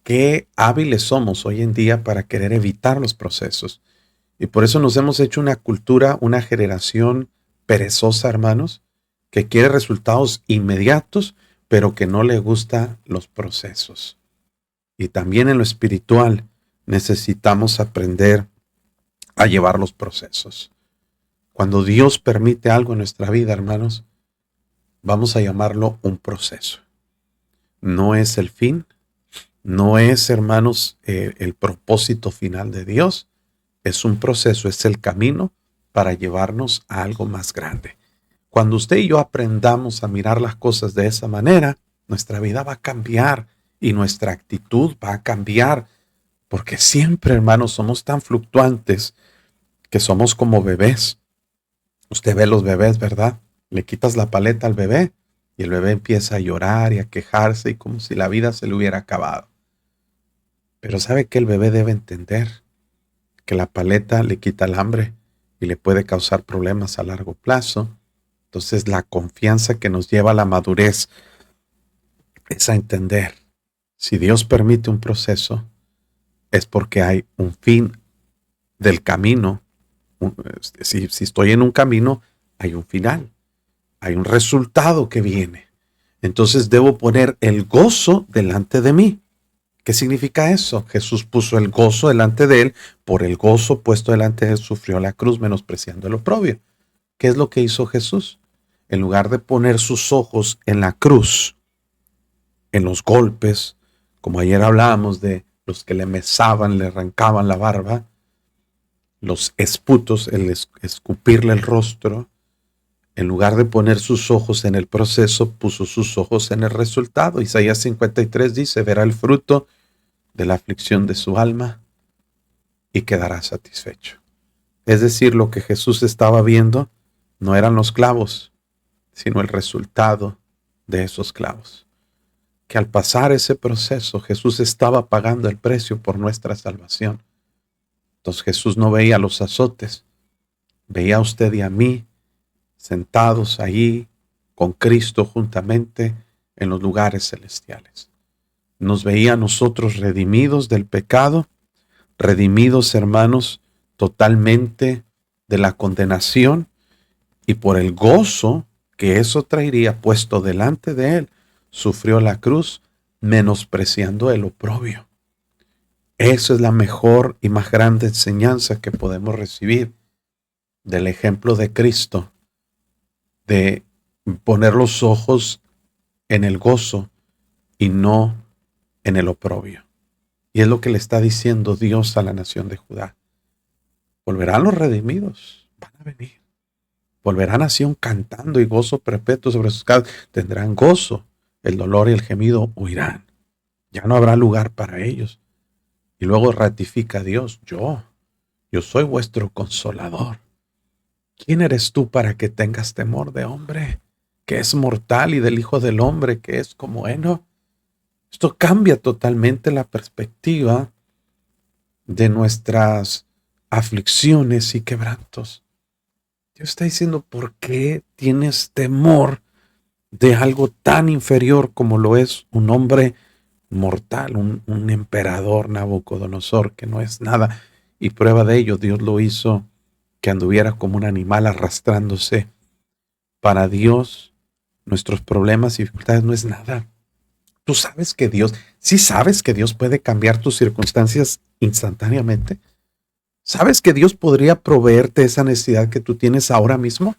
Qué hábiles somos hoy en día para querer evitar los procesos. Y por eso nos hemos hecho una cultura, una generación perezosa, hermanos, que quiere resultados inmediatos, pero que no le gustan los procesos. Y también en lo espiritual necesitamos aprender a llevar los procesos. Cuando Dios permite algo en nuestra vida, hermanos, vamos a llamarlo un proceso. No es el fin, no es, hermanos, el propósito final de Dios. Es un proceso, es el camino para llevarnos a algo más grande. Cuando usted y yo aprendamos a mirar las cosas de esa manera, nuestra vida va a cambiar y nuestra actitud va a cambiar, porque siempre, hermanos, somos tan fluctuantes que somos como bebés. Usted ve los bebés, ¿verdad? Le quitas la paleta al bebé y el bebé empieza a llorar y a quejarse, y como si la vida se le hubiera acabado. Pero ¿sabe qué? El bebé debe entender que la paleta le quita el hambre y le puede causar problemas a largo plazo. Entonces, la confianza que nos lleva a la madurez es a entender: si Dios permite un proceso, es porque hay un fin del camino. Si estoy en un camino, hay un final, hay un resultado que viene. Entonces debo poner el gozo delante de mí. ¿Qué significa eso? Jesús puso el gozo delante de él. Por el gozo puesto delante de él sufrió la cruz, menospreciando el oprobio. ¿Qué es lo que hizo Jesús? En lugar de poner sus ojos en la cruz, en los golpes, como ayer hablábamos de los que le mesaban, le arrancaban la barba, los esputos, el escupirle el rostro, en lugar de poner sus ojos en el proceso, puso sus ojos en el resultado. Isaías 53 dice: verá el fruto de la aflicción de su alma y quedará satisfecho. Es decir, lo que Jesús estaba viendo no eran los clavos, sino el resultado de esos clavos. Que al pasar ese proceso, Jesús estaba pagando el precio por nuestra salvación. Entonces Jesús no veía los azotes, veía a usted y a mí sentados allí con Cristo juntamente en los lugares celestiales. Nos veía a nosotros redimidos del pecado, redimidos, hermanos, totalmente de la condenación, y por el gozo que eso traería puesto delante de él, sufrió la cruz, menospreciando el oprobio. Esa es la mejor y más grande enseñanza que podemos recibir del ejemplo de Cristo, de poner los ojos en el gozo y no en el oprobio. Y es lo que le está diciendo Dios a la nación de Judá. Volverán los redimidos, van a venir. Volverá nación cantando y gozo perpetuo sobre sus casas. Tendrán gozo, el dolor y el gemido huirán. Ya no habrá lugar para ellos. Y luego ratifica Dios, yo soy vuestro consolador. ¿Quién eres tú para que tengas temor de hombre, que es mortal, y del Hijo del Hombre, que es como heno? Esto cambia totalmente la perspectiva de nuestras aflicciones y quebrantos. Dios está diciendo, ¿por qué tienes temor de algo tan inferior como lo es un hombre mortal, un emperador Nabucodonosor, que no es nada? Y prueba de ello, Dios lo hizo que anduviera como un animal arrastrándose. Para Dios, nuestros problemas y dificultades no es nada. Tú sabes que Dios, sí sabes que Dios puede cambiar tus circunstancias instantáneamente. ¿Sabes que Dios podría proveerte esa necesidad que tú tienes ahora mismo?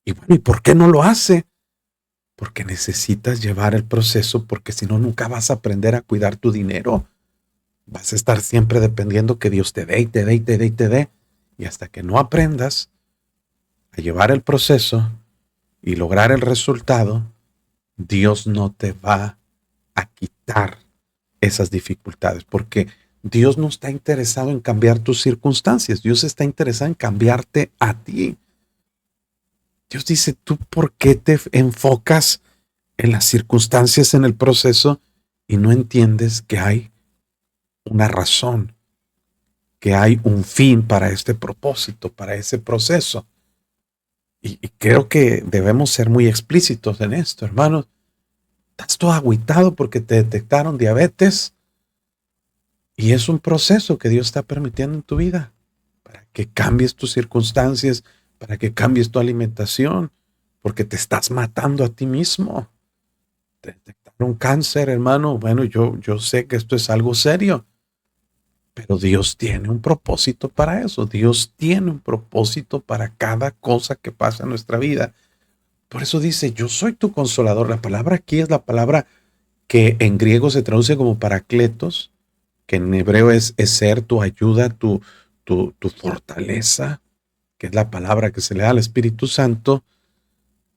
Y bueno, ¿y por qué no lo hace? Porque necesitas llevar el proceso, porque si no, nunca vas a aprender a cuidar tu dinero. Vas a estar siempre dependiendo que Dios te dé y te dé y te dé y te dé. Y hasta que no aprendas a llevar el proceso y lograr el resultado, Dios no te va a quitar esas dificultades, porque Dios no está interesado en cambiar tus circunstancias. Dios está interesado en cambiarte a ti. Dios dice, ¿tú por qué te enfocas en las circunstancias, en el proceso, y no entiendes que hay una razón, que hay un fin para este propósito, para ese proceso? Y creo que debemos ser muy explícitos en esto, hermanos. Estás todo agüitado porque te detectaron diabetes, y es un proceso que Dios está permitiendo en tu vida para que cambies tus circunstancias, para que cambies tu alimentación, porque te estás matando a ti mismo. Te detectaron cáncer, hermano. Bueno, yo sé que esto es algo serio, pero Dios tiene un propósito para eso. Dios tiene un propósito para cada cosa que pasa en nuestra vida. Por eso dice, yo soy tu consolador. La palabra aquí es la palabra que en griego se traduce como paracletos, que en hebreo es ser, tu ayuda, tu fortaleza, que es la palabra que se le da al Espíritu Santo.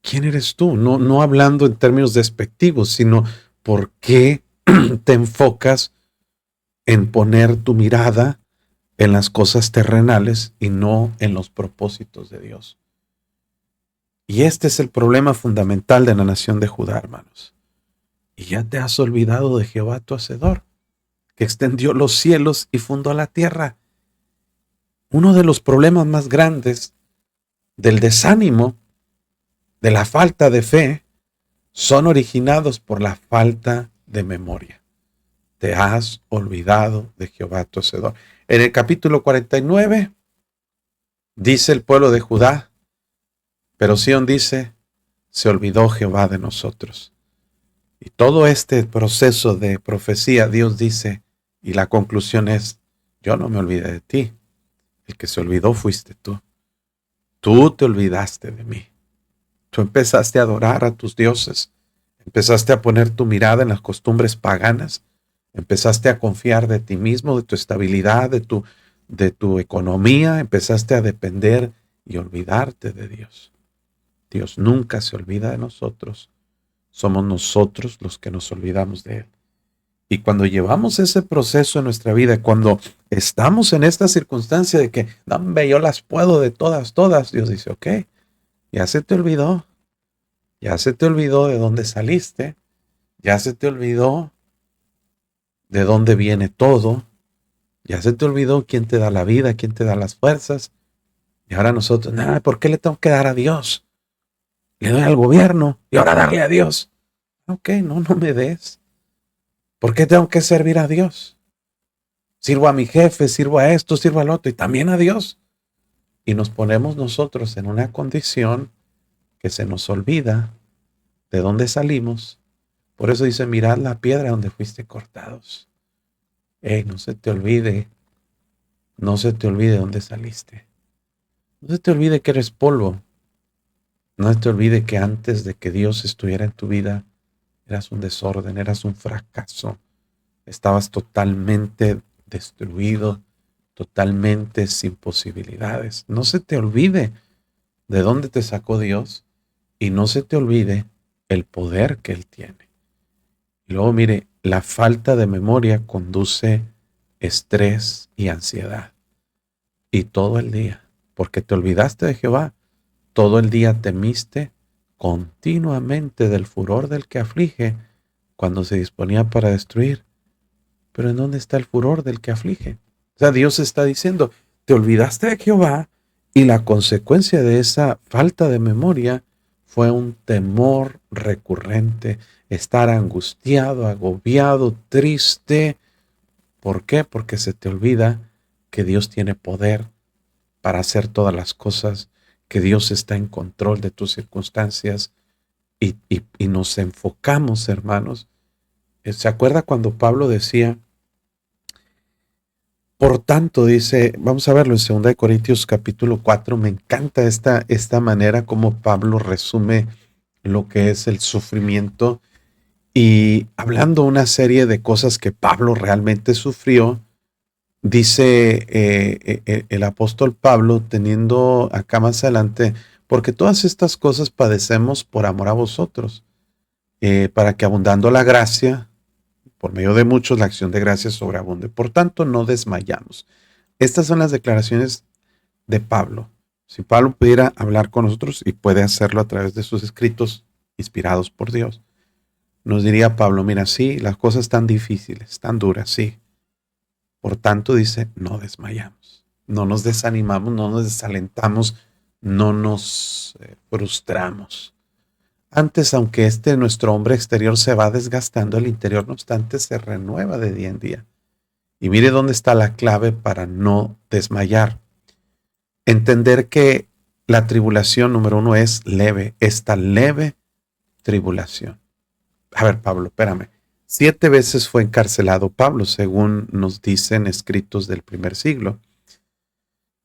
¿Quién eres tú? No hablando en términos despectivos, sino por qué te enfocas en poner tu mirada en las cosas terrenales y no en los propósitos de Dios. Y este es el problema fundamental de la nación de Judá, hermanos. Y ya te has olvidado de Jehová tu Hacedor, que extendió los cielos y fundó la tierra. Uno de los problemas más grandes del desánimo, de la falta de fe, son originados por la falta de memoria. Te has olvidado de Jehová tu Hacedor. En el capítulo 49 dice el pueblo de Judá, pero Sión dice, se olvidó Jehová de nosotros. Y todo este proceso de profecía, Dios dice, y la conclusión es, yo no me olvidé de ti. El que se olvidó fuiste tú. Tú te olvidaste de mí. Tú empezaste a adorar a tus dioses. Empezaste a poner tu mirada en las costumbres paganas. Empezaste a confiar de ti mismo, de tu estabilidad, de tu economía. Empezaste a depender y olvidarte de Dios. Dios nunca se olvida de nosotros. Somos nosotros los que nos olvidamos de Él. Y cuando llevamos ese proceso en nuestra vida, cuando estamos en esta circunstancia de que, hombre, yo las puedo de todas, Dios dice, ok, ya se te olvidó. Ya se te olvidó de dónde saliste, ya se te olvidó de dónde viene todo, ya se te olvidó quién te da la vida, quién te da las fuerzas. Y ahora nosotros, nada, ¿por qué le tengo que dar a Dios? Le doy al gobierno y ahora darle a Dios. Ok, no me des. ¿Por qué tengo que servir a Dios? Sirvo a mi jefe, sirvo a esto, sirvo al otro y también a Dios. Y nos ponemos nosotros en una condición que se nos olvida de dónde salimos. Por eso dice, mirad la piedra donde fuiste cortados. No se te olvide, no se te olvide dónde saliste. No se te olvide que eres polvo. No se te olvide que antes de que Dios estuviera en tu vida, eras un desorden, eras un fracaso. Estabas totalmente destruido, totalmente sin posibilidades. No se te olvide de dónde te sacó Dios y no se te olvide el poder que Él tiene. Y luego mire, la falta de memoria conduce estrés y ansiedad. Y todo el día, porque te olvidaste de Jehová, todo el día temiste continuamente del furor del que aflige cuando se disponía para destruir. Pero ¿en dónde está el furor del que aflige? O sea, Dios está diciendo, te olvidaste de Jehová y la consecuencia de esa falta de memoria fue un temor recurrente, estar angustiado, agobiado, triste. ¿Por qué? Porque se te olvida que Dios tiene poder para hacer todas las cosas, que Dios está en control de tus circunstancias y nos enfocamos, hermanos. ¿Se acuerda cuando Pablo decía, por tanto, dice, vamos a verlo en 2 Corintios capítulo 4, me encanta esta manera como Pablo resume lo que es el sufrimiento y hablando una serie de cosas que Pablo realmente sufrió, dice el apóstol Pablo, teniendo acá más adelante, porque todas estas cosas padecemos por amor a vosotros, para que abundando la gracia, por medio de muchos, la acción de gracia sobreabunde. Por tanto, no desmayamos. Estas son las declaraciones de Pablo. Si Pablo pudiera hablar con nosotros, y puede hacerlo a través de sus escritos inspirados por Dios, nos diría Pablo, mira, sí, las cosas están difíciles, están duras, sí. Por tanto, dice, no desmayamos, no nos desanimamos, no nos desalentamos, no nos frustramos. Antes, aunque nuestro hombre exterior se va desgastando, el interior, no obstante, se renueva de día en día. Y mire dónde está la clave para no desmayar. Entender que la tribulación número uno es leve, esta leve tribulación. A ver, Pablo, espérame. 7 veces fue encarcelado Pablo, según nos dicen escritos del primer siglo.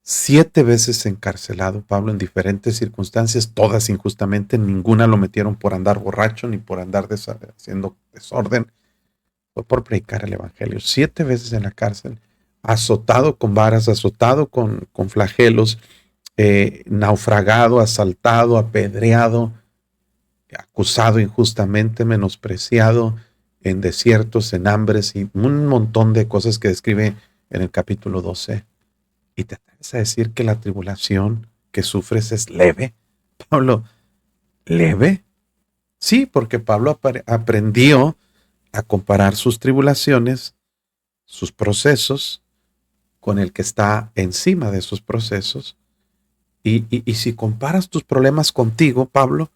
7 veces encarcelado Pablo en diferentes circunstancias, todas injustamente, ninguna lo metieron por andar borracho ni por andar haciendo desorden, fue por predicar el evangelio. 7 veces en la cárcel, azotado con varas, azotado con flagelos, naufragado, asaltado, apedreado, acusado injustamente, menospreciado, en desiertos, en hambres y un montón de cosas que describe en el capítulo 12. Y te atreves a decir que la tribulación que sufres es leve. Pablo, ¿leve? Sí, porque Pablo aprendió a comparar sus tribulaciones, sus procesos, con el que está encima de esos procesos. Y si comparas tus problemas contigo, Pablo,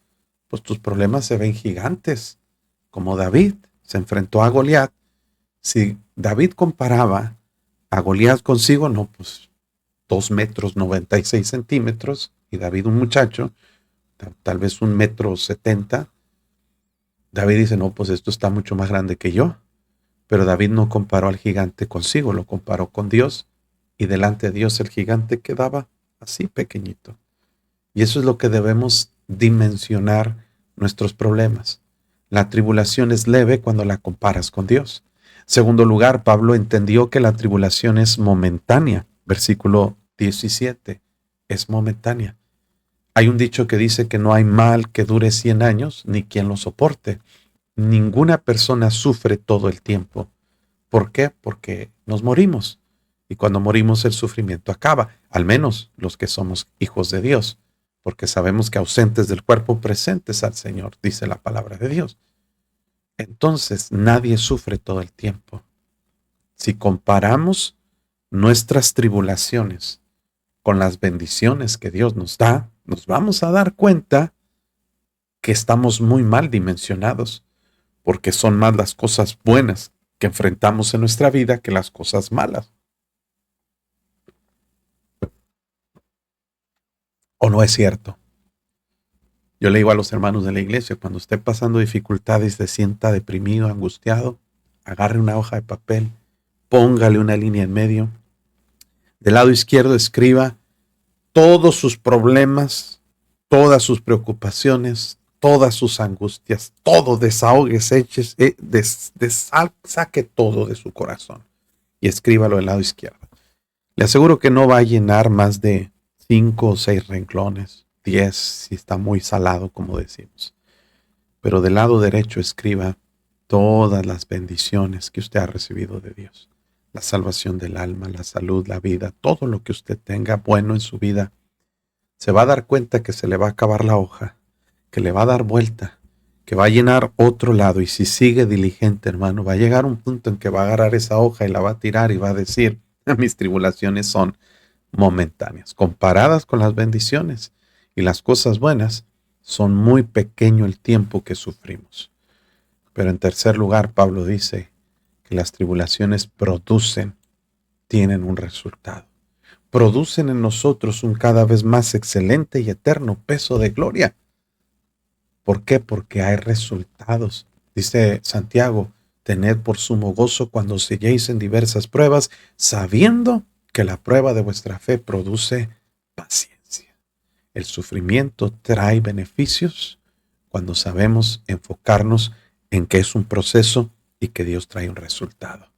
pues tus problemas se ven gigantes. Como David se enfrentó a Goliat. Si David comparaba a Goliat consigo, no, pues 2 metros 96 centímetros, y David un muchacho, tal vez 1,70 m. David dice, no, pues esto está mucho más grande que yo. Pero David no comparó al gigante consigo, lo comparó con Dios. Y delante de Dios el gigante quedaba así pequeñito. Y eso es lo que debemos dimensionar nuestros problemas. La tribulación es leve cuando la comparas con Dios. Segundo lugar, Pablo entendió que la tribulación es momentánea. Versículo 17, es momentánea. Hay un dicho que dice que no hay mal que dure 100 años, ni quien lo soporte. Ninguna persona sufre todo el tiempo. ¿Por qué? Porque nos morimos. Y cuando morimos el sufrimiento acaba, al menos los que somos hijos de Dios. porque sabemos que ausentes del cuerpo, presentes al Señor, dice la palabra de Dios. Entonces, nadie sufre todo el tiempo. Si comparamos nuestras tribulaciones con las bendiciones que Dios nos da, nos vamos a dar cuenta que estamos muy mal dimensionados, porque son más las cosas buenas que enfrentamos en nuestra vida que las cosas malas. ¿O no es cierto? Yo le digo a los hermanos de la iglesia, cuando esté pasando dificultades, se sienta deprimido, angustiado, agarre una hoja de papel, póngale una línea en medio. Del lado izquierdo escriba todos sus problemas, todas sus preocupaciones, todas sus angustias, todo, desahógese, saque todo de su corazón y escríbalo del lado izquierdo. Le aseguro que no va a llenar más de 5 o 6 renglones, 10 si está muy salado, como decimos. Pero del lado derecho escriba todas las bendiciones que usted ha recibido de Dios. La salvación del alma, la salud, la vida, todo lo que usted tenga bueno en su vida. Se va a dar cuenta que se le va a acabar la hoja, que le va a dar vuelta, que va a llenar otro lado. Y si sigue diligente, hermano, va a llegar un punto en que va a agarrar esa hoja y la va a tirar y va a decir, mis tribulaciones son momentáneas. Comparadas con las bendiciones y las cosas buenas, son muy pequeño el tiempo que sufrimos. Pero en tercer lugar, Pablo dice que las tribulaciones tienen un resultado. Producen en nosotros un cada vez más excelente y eterno peso de gloria. ¿Por qué? Porque hay resultados. Dice Santiago, tened por sumo gozo cuando os halléis en diversas pruebas, sabiendo que la prueba de vuestra fe produce paciencia. El sufrimiento trae beneficios cuando sabemos enfocarnos en que es un proceso y que Dios trae un resultado.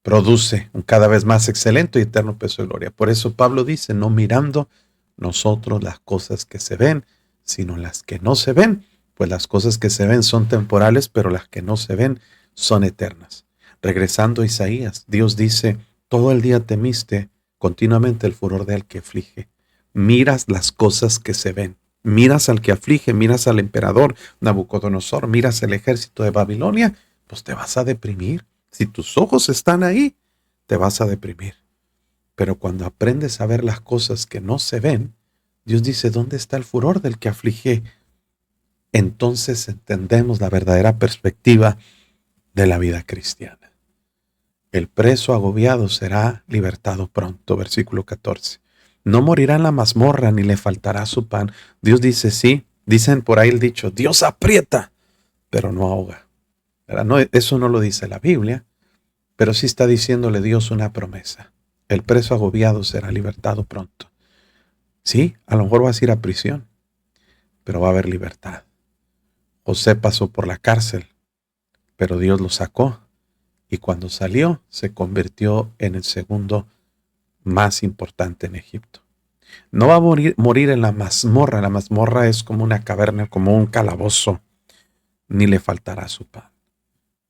Produce un cada vez más excelente y eterno peso de gloria. Por eso Pablo dice, no mirando nosotros las cosas que se ven, sino las que no se ven, pues las cosas que se ven son temporales, pero las que no se ven son eternas. Regresando a Isaías, Dios dice, todo el día temiste continuamente el furor del que aflige. Miras las cosas que se ven. Miras al que aflige, miras al emperador Nabucodonosor, miras el ejército de Babilonia, pues te vas a deprimir. Si tus ojos están ahí, te vas a deprimir. Pero cuando aprendes a ver las cosas que no se ven, Dios dice, ¿dónde está el furor del que aflige? Entonces entendemos la verdadera perspectiva de la vida cristiana. El preso agobiado será libertado pronto, versículo 14. No morirá en la mazmorra ni le faltará su pan. Dios dice, sí, dicen por ahí el dicho, Dios aprieta, pero no ahoga. No, eso no lo dice la Biblia, pero sí está diciéndole Dios una promesa. El preso agobiado será libertado pronto. Sí, a lo mejor vas a ir a prisión, pero va a haber libertad. José pasó por la cárcel, pero Dios lo sacó y cuando salió se convirtió en el segundo más importante en Egipto. No va a morir en la mazmorra. La mazmorra es como una caverna, como un calabozo. Ni le faltará su pan.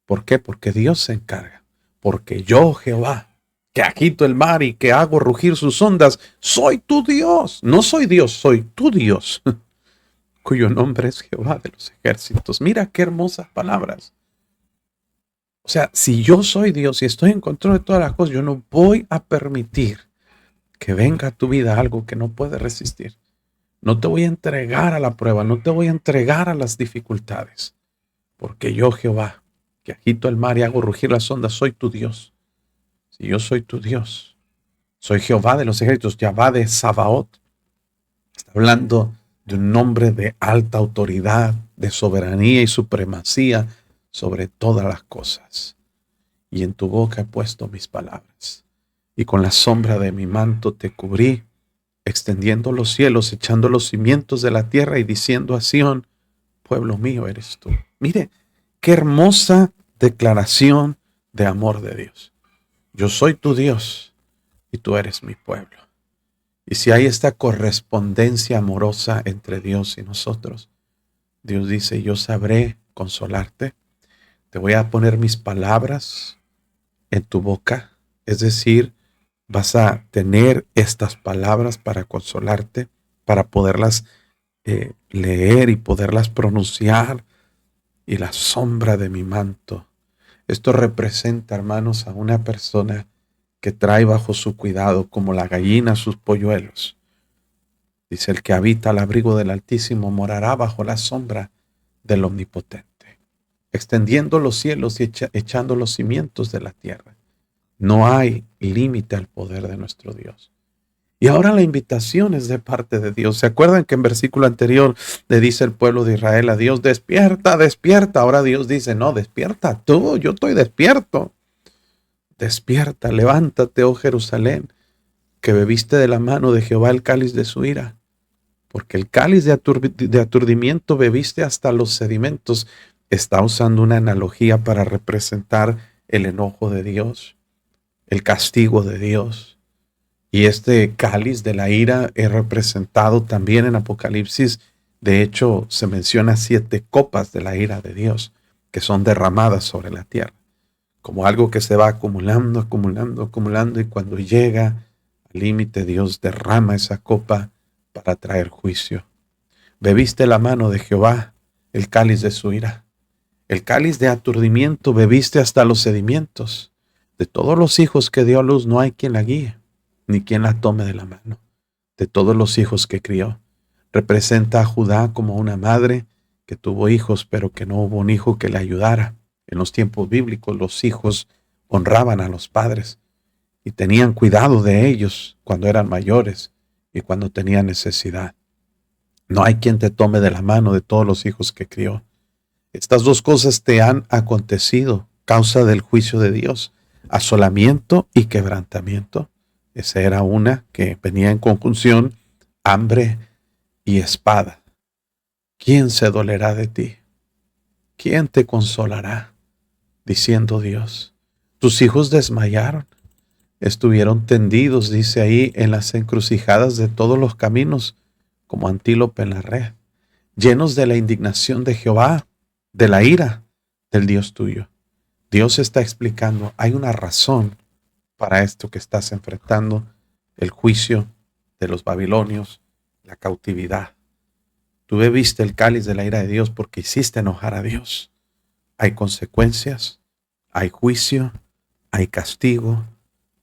¿Por qué? Porque Dios se encarga. Porque yo, Jehová, que agito el mar y que hago rugir sus ondas, soy tu Dios. No soy Dios, soy tu Dios, cuyo nombre es Jehová de los ejércitos. Mira qué hermosas palabras. O sea, si yo soy Dios y estoy en control de todas las cosas, yo no voy a permitir que venga a tu vida algo que no puedes resistir. No te voy a entregar a la prueba, no te voy a entregar a las dificultades. Porque yo, Jehová, que agito el mar y hago rugir las ondas, soy tu Dios. Si yo soy tu Dios, soy Jehová de los ejércitos, Yahvá de Sabaoth. Está hablando de un nombre de alta autoridad, de soberanía y supremacía sobre todas las cosas. Y en tu boca he puesto mis palabras. Y con la sombra de mi manto te cubrí, extendiendo los cielos, echando los cimientos de la tierra y diciendo a Sión, pueblo mío eres tú. Mire, qué hermosa declaración de amor de Dios. Yo soy tu Dios y tú eres mi pueblo. Y si hay esta correspondencia amorosa entre Dios y nosotros, Dios dice, yo sabré consolarte, te voy a poner mis palabras en tu boca, es decir, vas a tener estas palabras para consolarte, para poderlas leer y poderlas pronunciar. Y la sombra de mi manto. Esto representa, hermanos, a una persona que trae bajo su cuidado como la gallina sus polluelos. Dice, el que habita al abrigo del Altísimo morará bajo la sombra del Omnipotente, extendiendo los cielos y echando los cimientos de la tierra. No hay límite al poder de nuestro Dios. Y ahora la invitación es de parte de Dios. ¿Se acuerdan que en versículo anterior le dice el pueblo de Israel a Dios, despierta, despierta? Ahora Dios dice, no, despierta tú, yo estoy despierto. Despierta, levántate, oh Jerusalén, que bebiste de la mano de Jehová el cáliz de su ira. Porque el cáliz de aturdimiento bebiste hasta los sedimentos. Está usando una analogía para representar el enojo de Dios, el castigo de Dios. Y este cáliz de la ira es representado también en Apocalipsis. De hecho, se menciona 7 copas de la ira de Dios que son derramadas sobre la tierra, como algo que se va acumulando, acumulando, acumulando, y cuando llega al límite, Dios derrama esa copa para traer juicio. Bebiste la mano de Jehová, el cáliz de su ira. El cáliz de aturdimiento bebiste hasta los sedimentos. De todos los hijos que dio a luz no hay quien la guíe, ni quien la tome de la mano. De todos los hijos que crió, representa a Judá como una madre que tuvo hijos, pero que no hubo un hijo que le ayudara. En los tiempos bíblicos los hijos honraban a los padres y tenían cuidado de ellos cuando eran mayores y cuando tenían necesidad. No hay quien te tome de la mano de todos los hijos que crió. Estas 2 cosas te han acontecido, causa del juicio de Dios, asolamiento y quebrantamiento. Esa era una que venía en conjunción, hambre y espada. ¿Quién se dolerá de ti? ¿Quién te consolará? Diciendo Dios, tus hijos desmayaron, estuvieron tendidos, dice ahí, en las encrucijadas de todos los caminos, como antílope en la red, llenos de la indignación de Jehová, de la ira del Dios tuyo. Dios está explicando, hay una razón para esto que estás enfrentando, el juicio de los babilonios, la cautividad. Tú bebiste el cáliz de la ira de Dios porque hiciste enojar a Dios. Hay consecuencias, hay juicio, hay castigo,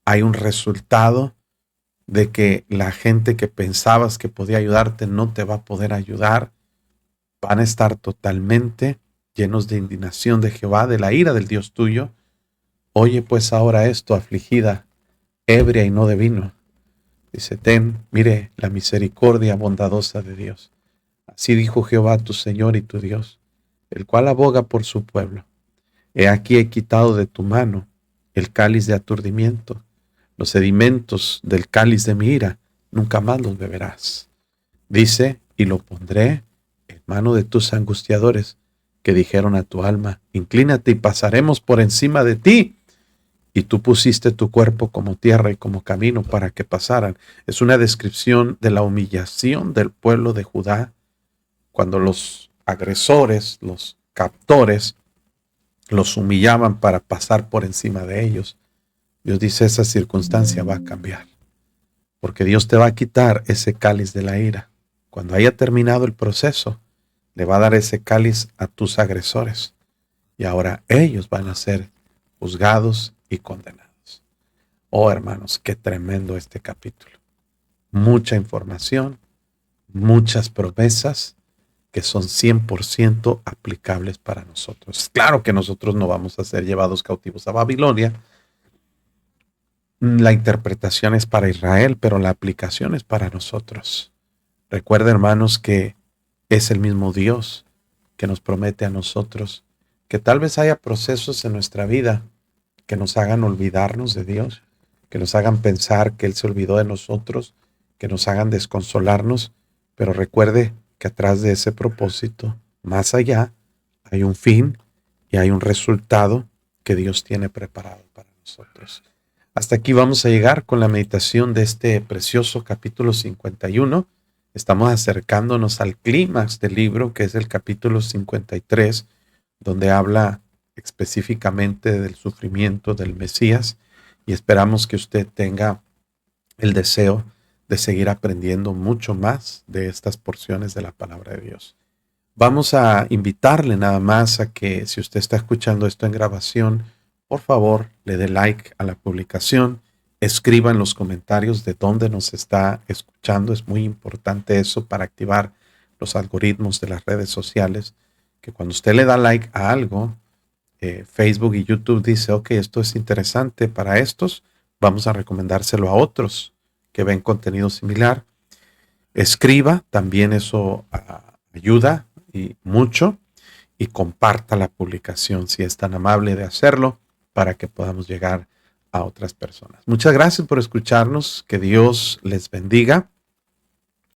hay un resultado de que la gente que pensabas que podía ayudarte no te va a poder ayudar. Van a estar totalmente llenos de indignación de Jehová, de la ira del Dios tuyo. Oye pues ahora esto, afligida, ebria y no de vino. Dice, mire la misericordia bondadosa de Dios. Así dijo Jehová tu Señor y tu Dios, el cual aboga por su pueblo. He aquí he quitado de tu mano el cáliz de aturdimiento, los sedimentos del cáliz de mi ira, nunca más los beberás. Dice, y lo pondré en mano de tus angustiadores, que dijeron a tu alma, inclínate y pasaremos por encima de ti. Y tú pusiste tu cuerpo como tierra y como camino para que pasaran. Es una descripción de la humillación del pueblo de Judá, cuando los agresores, los captores, los humillaban para pasar por encima de ellos. Dios dice, esa circunstancia va a cambiar, porque Dios te va a quitar ese cáliz de la ira. Cuando haya terminado el proceso, le va a dar ese cáliz a tus agresores. Y ahora ellos van a ser juzgados y condenados. Oh, hermanos, qué tremendo este capítulo. Mucha información, muchas promesas que son 100% aplicables para nosotros. Claro que nosotros no vamos a ser llevados cautivos a Babilonia. La interpretación es para Israel, pero la aplicación es para nosotros. Recuerda, hermanos, que es el mismo Dios que nos promete a nosotros que tal vez haya procesos en nuestra vida que nos hagan olvidarnos de Dios, que nos hagan pensar que Él se olvidó de nosotros, que nos hagan desconsolarnos, pero recuerde que atrás de ese propósito, más allá, hay un fin y hay un resultado que Dios tiene preparado para nosotros. Hasta aquí vamos a llegar con la meditación de este precioso capítulo 51. Estamos acercándonos al clímax del libro, que es el capítulo 53, donde habla específicamente del sufrimiento del Mesías, y esperamos que usted tenga el deseo de seguir aprendiendo mucho más de estas porciones de la palabra de Dios. Vamos a invitarle nada más a que si usted está escuchando esto en grabación, por favor le dé like a la publicación, escriba en los comentarios de dónde nos está escuchando. Es muy importante eso para activar los algoritmos de las redes sociales, que cuando usted le da like a algo, Facebook y YouTube dice, ok, esto es interesante para estos, vamos a recomendárselo a otros que ven contenido similar. Escriba, también eso ayuda y mucho, y comparta la publicación si es tan amable de hacerlo para que podamos llegar a otras personas. Muchas gracias por escucharnos, que Dios les bendiga